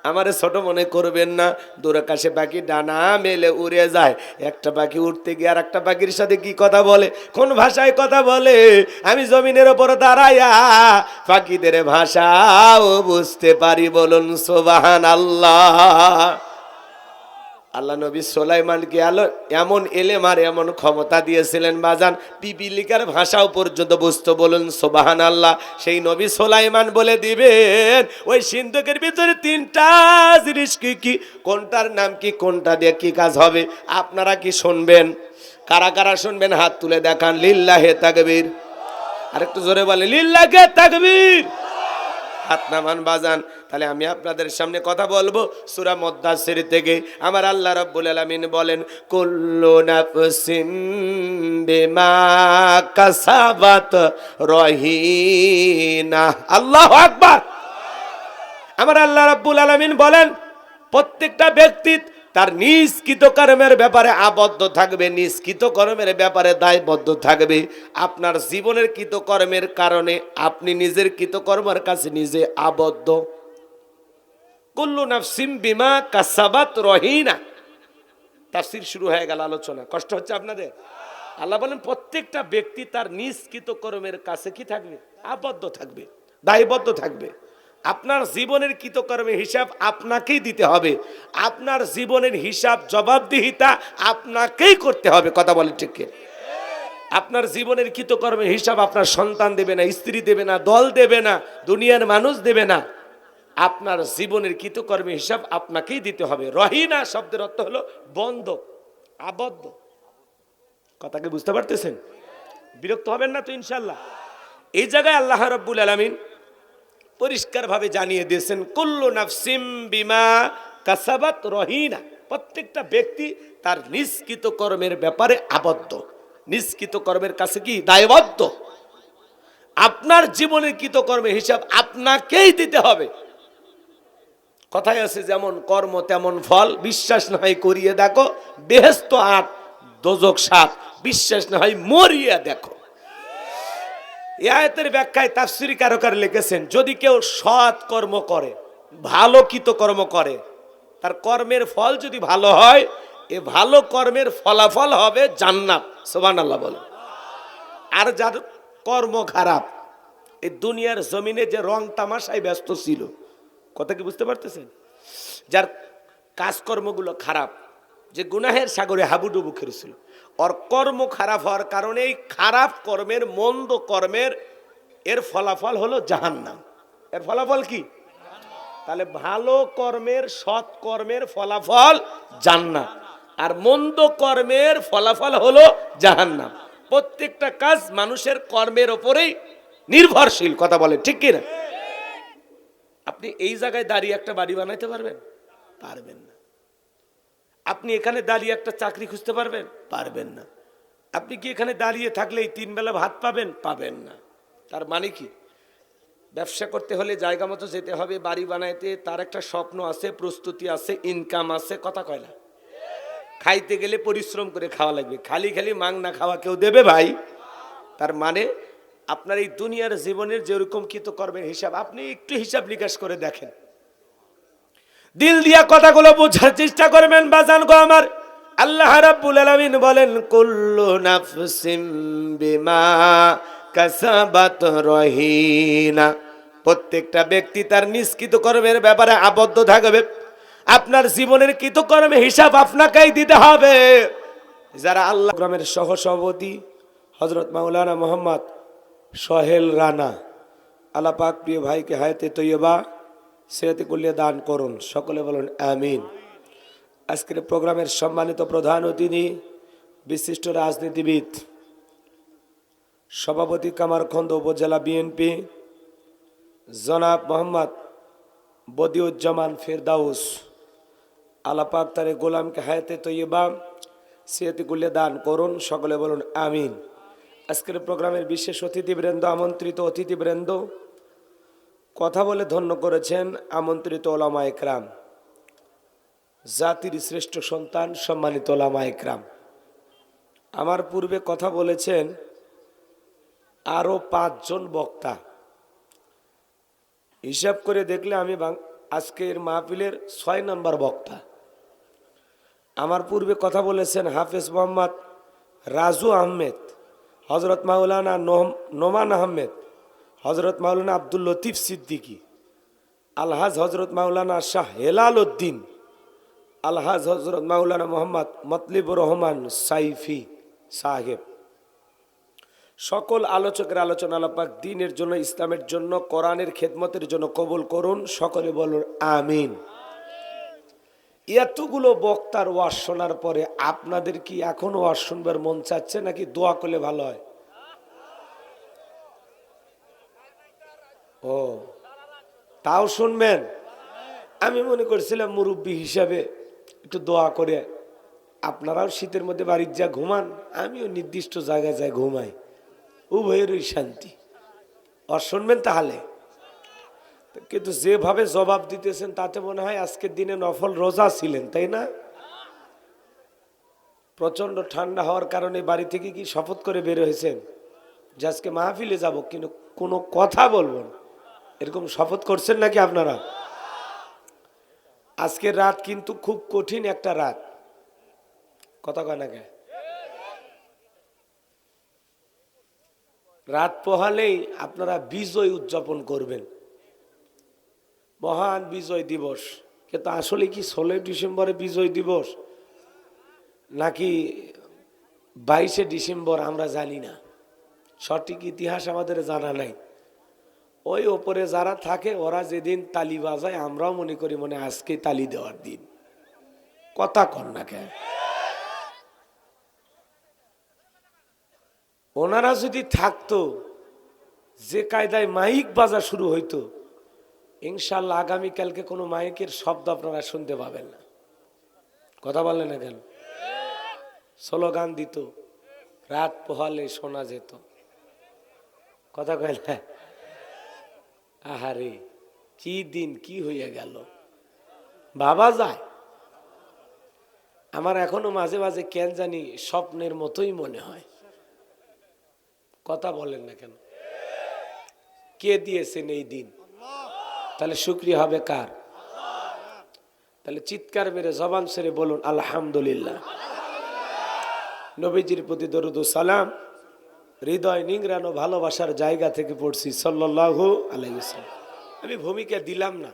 আমারে ছোট মনে করবেন না, দূরাকাশে পাখি ডানা মেলে উড়ে যায়, একটা পাখি উঠতে গিয়ে আর একটা পাখির সাথে কি কথা বলে, কোন ভাষায় কথা বলে, আমি জমিনের ওপর দাঁড়াইয়া পাখিদের ভাষাও বুঝতে পারি, বলুন সুবহানাল্লাহ। আল্লাহ নবী সুলাইমানকে এমন এলেম আর এমন ক্ষমতা দিয়েছিলেন বাজান, পিপিলিকার ভাষাও পর্যন্ত বুঝতো, বলুন সুবহানাল্লাহ। সেই নবী সুলাইমান বলে দিবেন ওই সিন্ধুকের ভিতরে তিনটা জিনিস কি কি, কোনটার নাম কি, কোনটা দিয়ে কি কাজ হবে, আপনারা কি শুনবেন? কারা কারা শুনবেন হাত তুলে দেখান। লিল্লাহে তাকবীর, আরেকটু জোরে বলে লিল্লাহে তাকবীর। হাত নামান বাজান। তাহলে আমি আপনাদের সামনে কথা বলবো সূরা মুদ্দাসসির থেকে। আমার আল্লাহ রাব্বুল আলামিন বলেন কুল্লু নাফসিন বিমা কাসাবাত রহিনা। আল্লাহু আকবার। আমার আল্লাহ রাব্বুল আলামিন বলেন প্রত্যেকটা ব্যক্তি তার নিজ কৃতকর্মের ব্যাপারে আবদ্ধ থাকবে, নিজ কৃতকর্মের ব্যাপারে দায়বদ্ধ থাকবে। আপনার জীবনের কৃতকর্মের কারণে আপনি নিজের কৃতকর্মের কাছে নিজে আবদ্ধ। কুল্লু নাফসিন বিমা কাসাবাত রহিনা। তাফসীর শুরু হয়ে গেল, আলোচনা কষ্ট হচ্ছে আপনাদের? আল্লাহ বলেন প্রত্যেকটা ব্যক্তি তার নিজ কৃতকর্মের কাছে কি থাকবে, আবদ্ধ থাকবে, দায়বদ্ধ থাকবে। আপনার জীবনের কৃতকর্মের হিসাব আপনাকেই দিতে হবে, আপনার জীবনের হিসাব জবাবদিহিতা আপনাকেই করতে হবে। কথা বলেন ঠিক কি? আপনার জীবনের কৃতকর্মের হিসাব আপনার সন্তান দেবে না, স্ত্রী দেবে না, দল দেবে না, দুনিয়ার মানুষ দেবে না। আপনার জীবনের কৃতকর্মের হিসাব আপনাকেই দিতে হবে। রহিনা শব্দের অর্থ হলো বন্ধ, আবদ্ধ। কথাকে বুঝতে পারতেছেন? বিরক্ত হবেন না তো ইনশাআল্লাহ। এই জায়গায় আল্লাহ রাব্বুল আলামিন পরিষ্কারভাবে জানিয়ে দিয়েছেন কুল্লু নাফসিম বিমা কাসাবাত রহিনা। প্রত্যেকটা ব্যক্তি তার নিষ্কৃত কর্মের ব্যাপারে আবদ্ধ, নিষ্কৃত কর্মের কাছে কি দায়বদ্ধ। আপনার জীবনের কৃতকর্মের হিসাব আপনাকেই দিতে হবে। কথায় আছে যেমন কর্ম তেমন ফল, বিশ্বাস না হয় করিয়ে দেখো, বেহেশত ৮ দোজখ ৭, বিশ্বাস না হয় মরিয়া দেখো। এই আয়াতের ব্যাখ্যায় তাফসীরকাররা লিখেছেন যদি কেউ সৎ কর্ম করে, ভালো কৃতকর্ম করে, তার কর্মের ফল যদি ভালো হয়, এ ভালো কর্মের ফলাফল হবে জান্নাত। সুবহানাল্লাহ বলে। আর যার কর্ম খারাপ, এই দুনিয়ার জমিনে যে রং তামাশায় ব্যস্ত ছিল, কথা কি বুঝতে পারতেছেন? যার কাজকর্মগুলো খারাপ, যে গুনাহের সাগরে হাবুডুবু খেয়েছিল, ওর কর্ম খারাপ হওয়ার কারণে এই খারাপ কর্মের, মন্দ কর্মের এর ফলাফল হলো জাহান্নাম। এর ফলাফল কি? তাহলে ভালো কর্মের, সৎ কর্মের ফলাফল জান্নাত, আর মন্দ কর্মের ফলাফল হলো জাহান্নাম। প্রত্যেকটা কাজ মানুষের কর্মের ওপরেই নির্ভরশীল। কথা বলে ঠিক কিনা? আপনি এই জায়গায় দাঁড়িয়ে একটা বাড়ি বানাইতে পারবেন? পারবেন না। আপনি এখানে দাঁড়িয়ে একটা চাকরি খুঁজতে পারবেন? পারবেন না। আপনি কি এখানে দাঁড়িয়ে থাকলে 3 বেলা ভাত পাবেন? পাবেন না। তার মানে কি? ব্যবসা করতে হলে জায়গা মতো যেতে হবে, বাড়ি বানাইতে তার একটা স্বপ্ন আছে, প্রস্তুতি আছে, ইনকাম আছে। কথা কয় না? খাইতে গেলে পরিশ্রম করে খাওয়া লাগবে, খালি খালি মাংনা খাওয়া কেউ দেবে ভাই? তার মানে আপনার এই দুনিয়ার জীবনের যেরকম কৃতকর্মের হিসাব আপনি একটু হিসাব নিকাশ করে দেখেন, দিল দিয়া কথাগুলো বোঝার চেষ্টা করবেন বাজান গো আমার। আল্লাহ রাব্বুল আলামিন বলেন কুল্লু নাফসিম বিমা কাসাবাত রহিনা। প্রত্যেকটা ব্যক্তি তার নিজ কৃতকর্মের ব্যাপারে আবদ্ধ থাকবে। আপনার জীবনের কৃতকর্মে হিসাব আপনাকেই দিতে হবে। যারা আল্লাহ গ্রামের সহসভাপতি হযরত মাওলানা মোহাম্মদ সোহেল রানা, আল্লাহ পাক প্রিয় ভাইকে হায়াতে তৈয়বা সেহতে কুল্লিয়া দান করুন, সকলে বলুন আমিন। আজকের প্রোগ্রামের সম্মানিত প্রধান অতিথি বিশিষ্ট রাজনীতিবিদ সভাপতি কামারখন্দ উপজেলা বিএনপি জনাব মোহাম্মদ বদিউজ্জামান ফেরদাউস, আল্লাহ পাক তার গোলামকে হায়াতে তৈয়বা সিয়াতি কুল্লে দান করুন, সকলে বলুন আমিন। আজকের প্রোগ্রামের বিশেষ অতিথিবৃন্দ, আমন্ত্রিত অতিথিবৃন্দ, কথা বলে ধন্য করেছেন আমন্ত্রিত ওলামা একরাম, জাতির শ্রেষ্ঠ সন্তান সম্মানিত ওলামা একরাম। আমার পূর্বে কথা বলেছেন আরো 5 জন বক্তা। হিসাব করে দেখলে আমি আজকের মাহফিলের 6 নম্বর বক্তা। আমার পূর্বে কথা বলেছেন হাফেজ মোহাম্মদ রাজু আহমেদ, হজরত মাওলানা নোমান আহমেদ, হজরত মাওলানা আব্দুল লতিফ সিদ্দিকী, আলহাজ হজরত মাওলানা শাহ হেলাল উদ্দিন, আলহাজ হজরত মাওলানা মোহাম্মদ মতলিবুর রহমান সাইফি সাহেব। সকল আলোচকের আলোচনা আল্লাহ পাক দ্বীনের জন্য, ইসলামের জন্য, কোরআনের খেদমতের জন্য কবুল করুন, সকলে বলুন আমিন। এতগুলো বক্তার ওয়াজ শোনার পরে আপনাদের কি এখনো ওয়াজ শুনবার মন চাচ্ছে নাকি দোয়া করলে ভালো হয়? ও, তাও শুনবেন? আমি মনে করছিলাম মুরব্বী হিসাবে একটু দোয়া করে, আপনারাও শীতের মধ্যে বাড়ির যা ঘুমান, আমিও নির্দিষ্ট জায়গায় যাই ঘুমাই, উভয়েরই শান্তি। আর শুনবেন তাহলে? কিন্তু যেভাবে জবাব দিতেছেন তাতে মনে হয় আজকের দিনে নফল রোজা ছিলেন, তাই না? প্রচন্ড ঠান্ডা হওয়ার কারণে বাড়ি থেকে কি শপথ করে বের হয়েছেন যে আজকে মাহফিলে যাব কিন্তু কোনো কথা বলবো না, এরকম শপথ করছেন নাকি আপনারা? আজকের রাত কিন্তু খুব কঠিন একটা রাত, কথা কয় না কে? রাত পোহালেই আপনারা বিজয় উদযাপন করবেন, মহান বিজয় দিবস। কিন্তু আসলে কি 16 ডিসেম্বরে বিজয় দিবস নাকি 22শে ডিসেম্বর আমরা জানি না, সঠিক ইতিহাস আমাদের জানা নাই। ওই ওপরে যারা থাকে ওরা যেদিন তালি বাজায় আমরাও মনে করি মনে আজকে তালি দেওয়ার দিন, কথা কন না কে? ওনারা যদি থাকতো, যে কায়দায় মাইক বাজা শুরু হইতো, ইনশাল্লাহ আগামীকালকে কোনো মাইকের শব্দ আপনারা শুনতে পাবেন না। কথা বললেন না কেন? স্লোগান দিত, রাত পোহালে শোনা যেত, কথা কয় না? আহারে কি দিন কি হইয়া গেল ভাবা যায়। আমার এখনো মাঝে মাঝে কেন জানি স্বপ্নের মতোই মনে হয়। কথা বলেন না কেন? কে দিয়েছেন এই দিন? তাহলে শুকরিয়া হবে কার? তাহলে চিৎকার মেরে জবান ছেড়ে বলুন আলহামদুলিল্লাহ। নবীজির প্রতি দরুদ ও সালাম হৃদয় নিংড়ানো ভালোবাসার জায়গা থেকে পড়ছি সাল্লাল্লাহু আলাইহি ওয়াসাল্লাম। আমি ভূমিকা দিলাম না।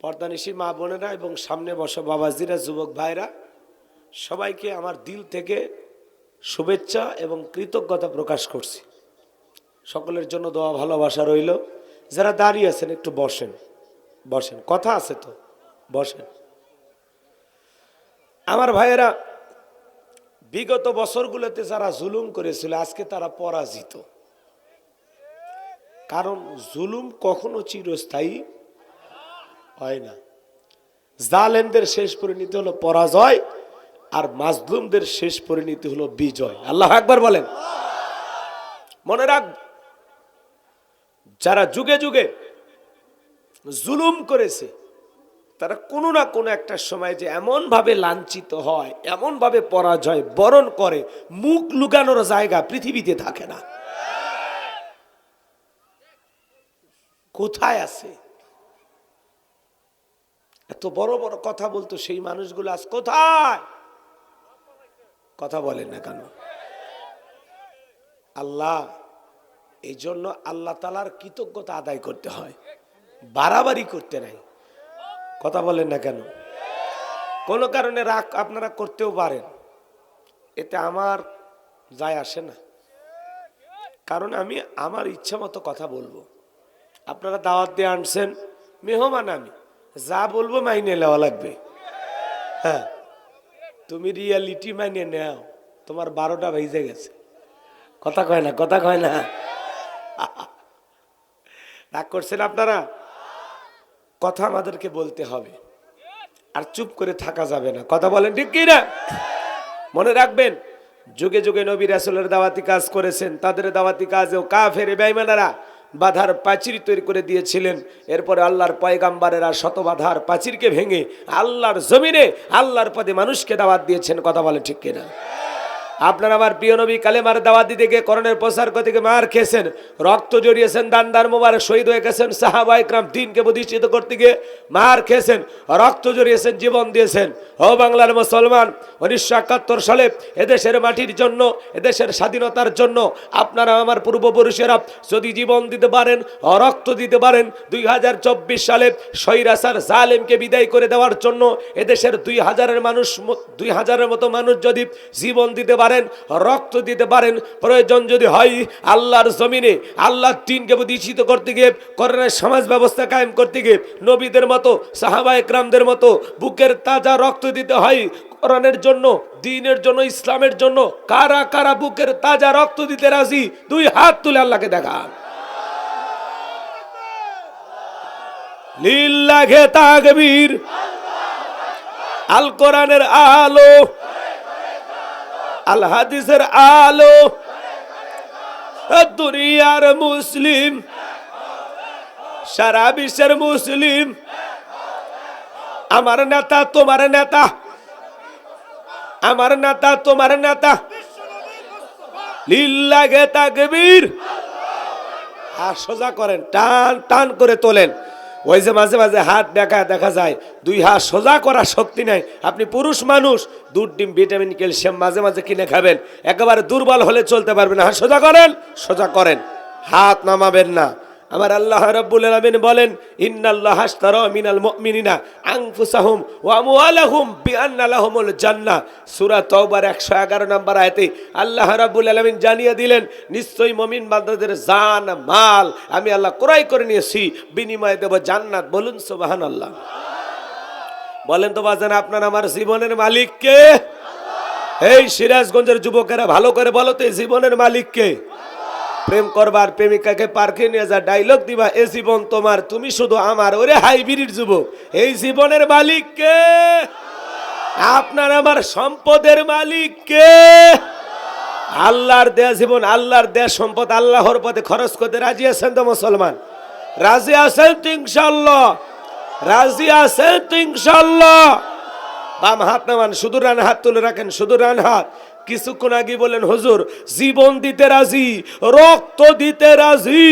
পর্দানিশী মা বোনেরা এবং সামনে বসা বাবাজিরা, যুবক ভাইরা, সবাইকে আমার দিল থেকে শুভেচ্ছা এবং কৃতজ্ঞতা প্রকাশ করছি। সকলের জন্য দোয়া ভালোবাসা রইল। যারা দাঁড়িয়ে আছেন একটু বসেন, বসেন, কথা আছে তো, বসেন। আমার ভাইয়েরা, বিগত বছরগুলোতে যারা জুলুম করেছিল আজকে তারা পরাজিত। কারণ জুলুম কখনো চিরস্থায়ী হয় না। জালেমদের শেষ পরিণতি হলো পরাজয়, আর মাজলুমদের শেষ পরিণতি হলো বিজয়। আল্লাহু আকবার বলেন। মনে রাখ, যারা যুগে যুগে জুলুম করেছে তারা কোনো না কোনো একটা সময় যে এমন ভাবে লাঞ্ছিত হয়, এমন ভাবে পরাজয় বরণ করে, মুখ লুকানোর জায়গা পৃথিবীতে থাকে না। কোথায় আছে? এত বড় বড় কথা বলতো সেই মানুষগুলো আজ কোথায়? কথা বলেন না কেন? আল্লাহ, এই জন্য আল্লাহ তাআলার কৃতজ্ঞতা আদায় করতে হয়, বাড়াবাড়ি করতে নাই। কথা বলেন না কেন? কোনো কারণে রাগ আপনারা করতেও পারেন, এতে আমার যায় আসে না। কারণ আমি আমার ইচ্ছা মতো কথা বলবো। আপনারা দাওয়াত দিয়ে আনছেন, মেহমান আমি, যা বলবো মাইনে নেওয়া লাগবে। হ্যাঁ, তুমি রিয়ালিটি মাইনে নাও, তোমার 12টা বেজে গেছে। কথা কয় না, কথা কয় না। রাগ করছেন আপনারা? কথা আমাদেরকে বলতে হবে, আর চুপ করে থাকা যাবে না। কথা বলেন ঠিক কি না? মনে রাখবেন, যুগে যুগে নবী রাসূলের দাওয়াতি কাজ করেছেন, তাদের দাওয়াতি কাজেও কাফের বেঈমানেরা বাধার প্রাচীর তৈরি করে দিয়েছিলেন। এরপরে আল্লাহর পয়গাম্বারেরা শত বাধার প্রাচীরকে ভেঙে আল্লাহর জমিনে আল্লাহর পদে মানুষকে দাওয়াত দিয়েছেন। কথা বলেন ঠিক কিনা? আপনার আমার প্রিয় নবী কালেমার দাওয়াত দিতে গিয়ে করণের প্রচার করতে গিয়ে মার খেয়েছেন, রক্ত জড়িয়েছেন, দান মোবারক শহীদ হয়ে গেছেন। সাহাবা ইকরাম দ্বীনকে প্রতিষ্ঠিত করতে গিয়ে মার খেয়েছেন, রক্ত জড়িয়েছেন, জীবন দিয়েছেন। ও বাংলার মুসলমান, 1971 সালে এদেশের মাটির জন্য, এদেশের স্বাধীনতার জন্য আপনারা আমার পূর্বপুরুষেরা যদি জীবন দিতে পারেন, রক্ত দিতে পারেন, 2024 সালে স্বৈরাচার জালেমকে বিদায় করে দেওয়ার জন্য এদেশের 2000-এর মতো মানুষ যদি জীবন দিতে পারেন, রক্ত দিতে পারেন, প্রয়োজন যদি হয় আল্লাহর জমিনে আল্লাহর দ্বীনকে প্রতিষ্ঠিত করতে গিয়ে, কোরআনের সমাজ ব্যবস্থা কায়েম করতে গিয়ে নবীদের মতো সাহাবা ইকরামদের মতো বুকের তাজা রক্ত দিতে হয় কোরআনের জন্য, দ্বীনের জন্য, ইসলামের জন্য। কারা কারা বুকের তাজা রক্ত দিতে রাজি? 2 হাত তুলে আল্লাহকে দেখান। লিল্লাহে তাকবীর। আল কোরআনের আলো, আল হাদিসের আলো, দুনিয়ার মুসলিম, সারা বিশ্বের মুসলিম, আমার নেতা তোমার নেতা, আমার নেতা তোমার নেতা। লিল্লাহে তাকবীর। আর সোজা করেন, টান টান করে তোলেন। ওই যে মাঝে মাঝে হাত দেখা যায়, 2 হাত সোজা করার শক্তি নাই। আপনি পুরুষ মানুষ, দুধ, ডিম, ভিটামিন, ক্যালসিয়াম মাঝে মাঝে কিনে খাবেন, একেবারে দুর্বল হলে চলতে পারবেন না। হাত সোজা করেন, সোজা করেন, হাত নামাবেন না। আমার আল্লাহ রাব্বুল আলামিন বলেন, ইন্নাল্লাহা আশতারা মিনাল মুমিনিনা আনফুসাহুম ওয়া আমওয়ালাহুম বিআন্না লাহুমুল জান্নাহ। সূরা তাওবার 111 নম্বর আয়াতে আল্লাহ রাব্বুল আলামিন জানিয়ে দিলেন, নিশ্চয়ই মুমিন বান্দাদের জান মাল আমি আল্লাহ ক্রয় করে নিয়েছি, বিনিময়ে দেব জান্নাত। বলুন সুবহানাল্লাহ। বলেন তো বাজান, আপনার আমার জীবনের মালিক কে? এই সিরাজগঞ্জের যুবকেরা ভালো করে বলো তো, এই জীবনের মালিক কে? প্রেম করবার প্রেমিকাকে পার্কে নিয়ে যা ডায়লগ দিবা, এ জীবন তোমার, তুমি শুধু আমার। ওরে হাইব্রিড যুবক, এই জীবনের মালিক কে? আপনার আমার সম্পদের মালিক কে? আল্লাহর দেয়া জীবন, আল্লাহর দেয়া সম্পদ আল্লাহর পথে খরচ করতে রাজি আছেন তো মুসলমান? রাজি আছেন তো ইনশাআল্লাহ? রাজি আছেন তো ইনশাআল্লাহ? বাম হাত নামান, শুধু ডান হাত তুলে রাখেন, শুধু ডান হাত। কিছুক্ষণ আগে বলেন, হুজুর জীবন দিতে রাজি, রক্ত দিতে রাজি।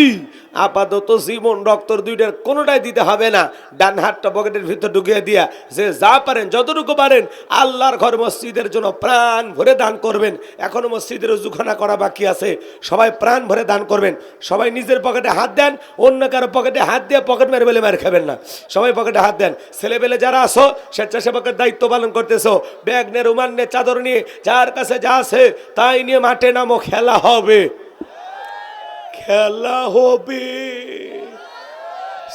আপাতত জীবন রক্ত দুইটার কোনোটাই দিতে হবে না। ডান হাতটা পকেটের ভিতর ঢুকিয়ে দিয়া যে যা পারেন, যতটুকু পারেন আল্লাহর ঘর মসজিদের জন্য প্রাণ ভরে দান করবেন। এখনো মসজিদের উজুখানা করা বাকি আছে, সবাই প্রাণ ভরে দান করবেন। সবাই নিজের পকেটে হাত দেন, অন্য কারো পকেটে হাত দিয়ে পকেট মেরে বেলে মার খাবেন না। সবাই পকেটে হাত দেন। ছেলেবেলে যারা আসো, স্বেচ্ছাসেবকের দায়িত্ব পালন করতেছো, ব্যাগ নিয়ে, রুমাল নিয়ে, চাদর নিয়ে, যার কাছে যা আছে তাই নিয়ে মাঠে নামো, খেলা হবে, খেলা হবে।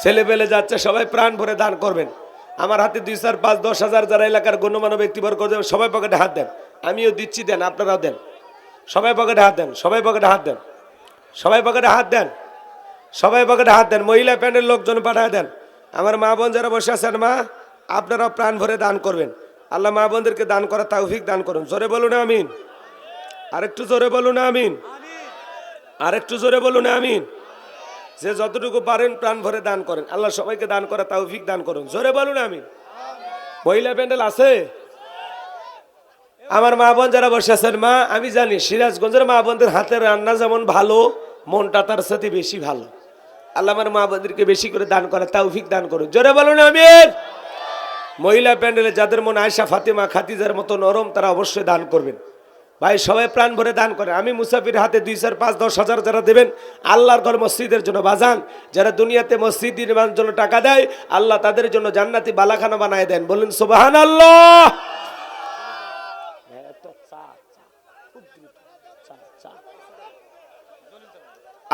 ছেলে পেলে যাচ্ছে, সবাই প্রাণ ভরে দান করবেন। আমার হাতে 2, 4, 5, 10 হাজার যারা এলাকার গণ্যমান্য ব্যক্তিবর্গ, সবাই পকেটে হাত দেন। আমিও দিচ্ছি, দেন, আপনারাও দেন। সবাই পকেটে হাত দেন, সবাই পকেটে হাত দেন, সবাই পকেটে হাত দেন, সবাই পকেটে হাত দেন। মহিলা প্যান্ডের লোকজন পাঠায় দেন। আমার মা বোন যারা বসে আছেন, মা আপনারাও প্রাণ ভরে দান করবেন। আল্লাহ মা বোনদেরকে দান করা তৌফিক দান করুন। জোরে বলুন আমিন। আরেকটু জোরে বলুন আমিন। আরেকটু জোরে বলুন আমিন। যে যতটুকু পারেন প্রাণ ভরে দান করেন। আল্লাহ সবাইকে দান করা তৌফিক দান করুন। জোরে বলুন আমিন। মহিলা প্যান্ডেল আছে? আমার মা বোন যারা বসে আছেন, মা আমি জানি সিরাজগঞ্জের মা বোনদের হাতের রান্না যেমন ভালো, মনটা তার সাথে বেশি ভালো। আল্লাহ আমার মা বোনদেরকে বেশি করে দান করা তৌফিক দান করুন। জোরে বলুন আমিন। মহিলা প্যান্ডেলে যাদের মন আয়েশা, ফাতেমা, খাদিজার মতো নরম, তারা অবশ্যই দান করবেন। ভাই সবাই প্রাণ ভরে দান করে। আমি মুসাফির হাতে 2, 4, 5, 10 হাজার যারা দেবেন আল্লাহর ঘর মসজিদের জন্য, বাজান যারা দুনিয়াতে মসজিদ নির্মাণের জন্য টাকা দেয়, আল্লাহ তাদের জন্য জান্নাতি বালাখানা বানায় দেন। বলেন সুবহানাল্লাহ।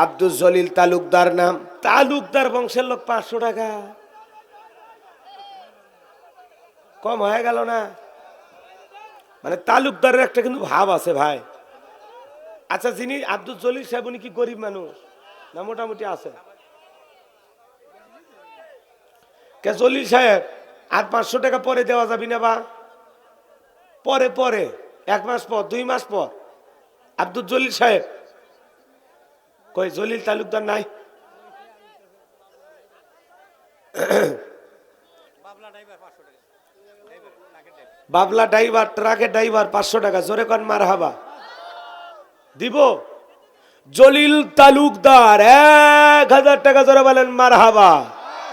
আব্দুল জলিল তালুকদার নাম, তালুকদার বংশের লোক, 500 টাকা কম হয়ে গেল না? মানে তালুকদারের একটা কিন্তু ভাব আছে ভাই। আচ্ছা, যিনি আব্দুল জলিল সাহেব উনি কি গরিব মানুষ না মোটামুটি আছে? কে জলিল সাহেব আর 500 টাকা পরে দেওয়া যাবে না বা পরে পরে 1 মাস পর 2 মাস পর? আব্দুল জলিল সাহেব কই? জলিল তালুকদার নাই? বাবলা ড্রাইভার, ট্রাকের ড্রাইভার 500 টাকা। জোরে কন মারহাবা। দিব? জলিল তালুকদার 1000 টাকা। জোরে বলেন মারহাবা।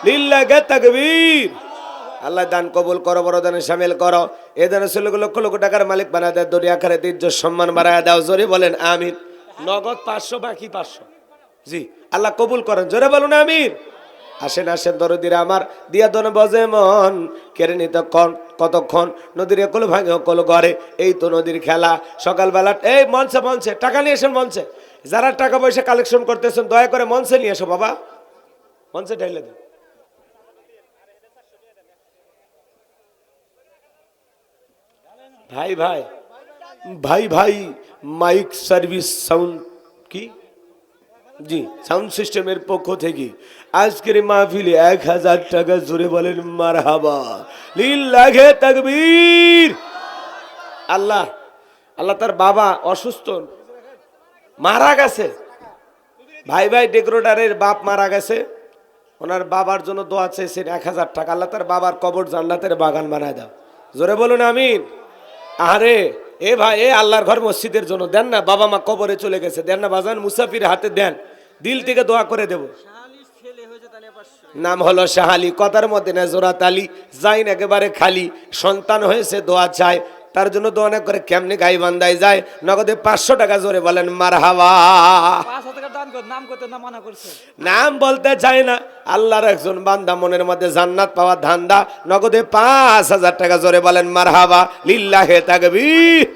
লিল্লাহি তাকবীর। আল্লাহ দান কবুল করো, বড় দানে শামিল করো। এ দানে ছেলেগুলো লক্ষ লক্ষ টাকার মালিক বানায় দেয়, দুনিয়া আখিরাতে ইজ্জত সম্মান বাড়ায় দাও। জোরে বলেন আমিন। নগদ 500, বাকি 500। জি, আল্লাহ কবুল করেন। জোরে বলুন আমিন। আসেন আসেন দরদিরা আমার, দিয়া দনে বজে মন কেড়ে নিতে কতক্ষণ, নদীর একল ভাঙে অকল ঘরে। এই তো নদীর খেলা। সকালবেলা এই মঞ্চে মঞ্চে টাকা নিয়ে এসেন। মঞ্চে যারা টাকা পয়সা কালেকশন করতেছেন দয়া করে মঞ্চে নিয়ে এসো বাবা, মঞ্চে ঢাইলে দেন। ভাই ভাই ভাই ভাই মাইক সার্ভিস সাউন্ড কি জি সাউন্ড সিস্টেমের পক্ষ থেকে আজকের মাহফিলে 1000 টাকা। জোরে বলেন মারহাবা। লিল্লাহি তাকবীর। আল্লাহ আল্লাহ তার বাবা অসুস্থ মারা গেছে। ভাই ভাই ডেকোরেটরের বাপ মারা গেছে, ওনার বাবার জন্য দোয়া চেয়েছেন 1000 টাকা। আল্লাহ তার বাবার কবর জান্নাতের বাগান বানায় দাও। জোরে বলুন আমিন। আরে এ ভাই, এ আল্লাহর ঘর মসজিদের জন্য দেন না। বাবা মা কবরে চলে গেছে, দেন না বাজান, মুসাফির হাতে দেন, দিল থেকে দোয়া করে দেব। নাম হলো শাহালি, কথার মধ্যে না জোরাত আলী, যাইন একেবারে খালি। সন্তান হয়েছে, দোয়া চায়, তার জন্য দোয়া না করে কেমনে গাই বান্দায় যায়। নগদে 500 টাকা। জোরে বলেন মারহাবা। নাম বলতে চায় না, আল্লাহর একজন বান্দা, মনের মধ্যে জান্নাত পাওয়া ধান্দা। নগদে 5000 টাকা। জোরে বলেন মারহাবা। লিল্লাহি তাকবীর।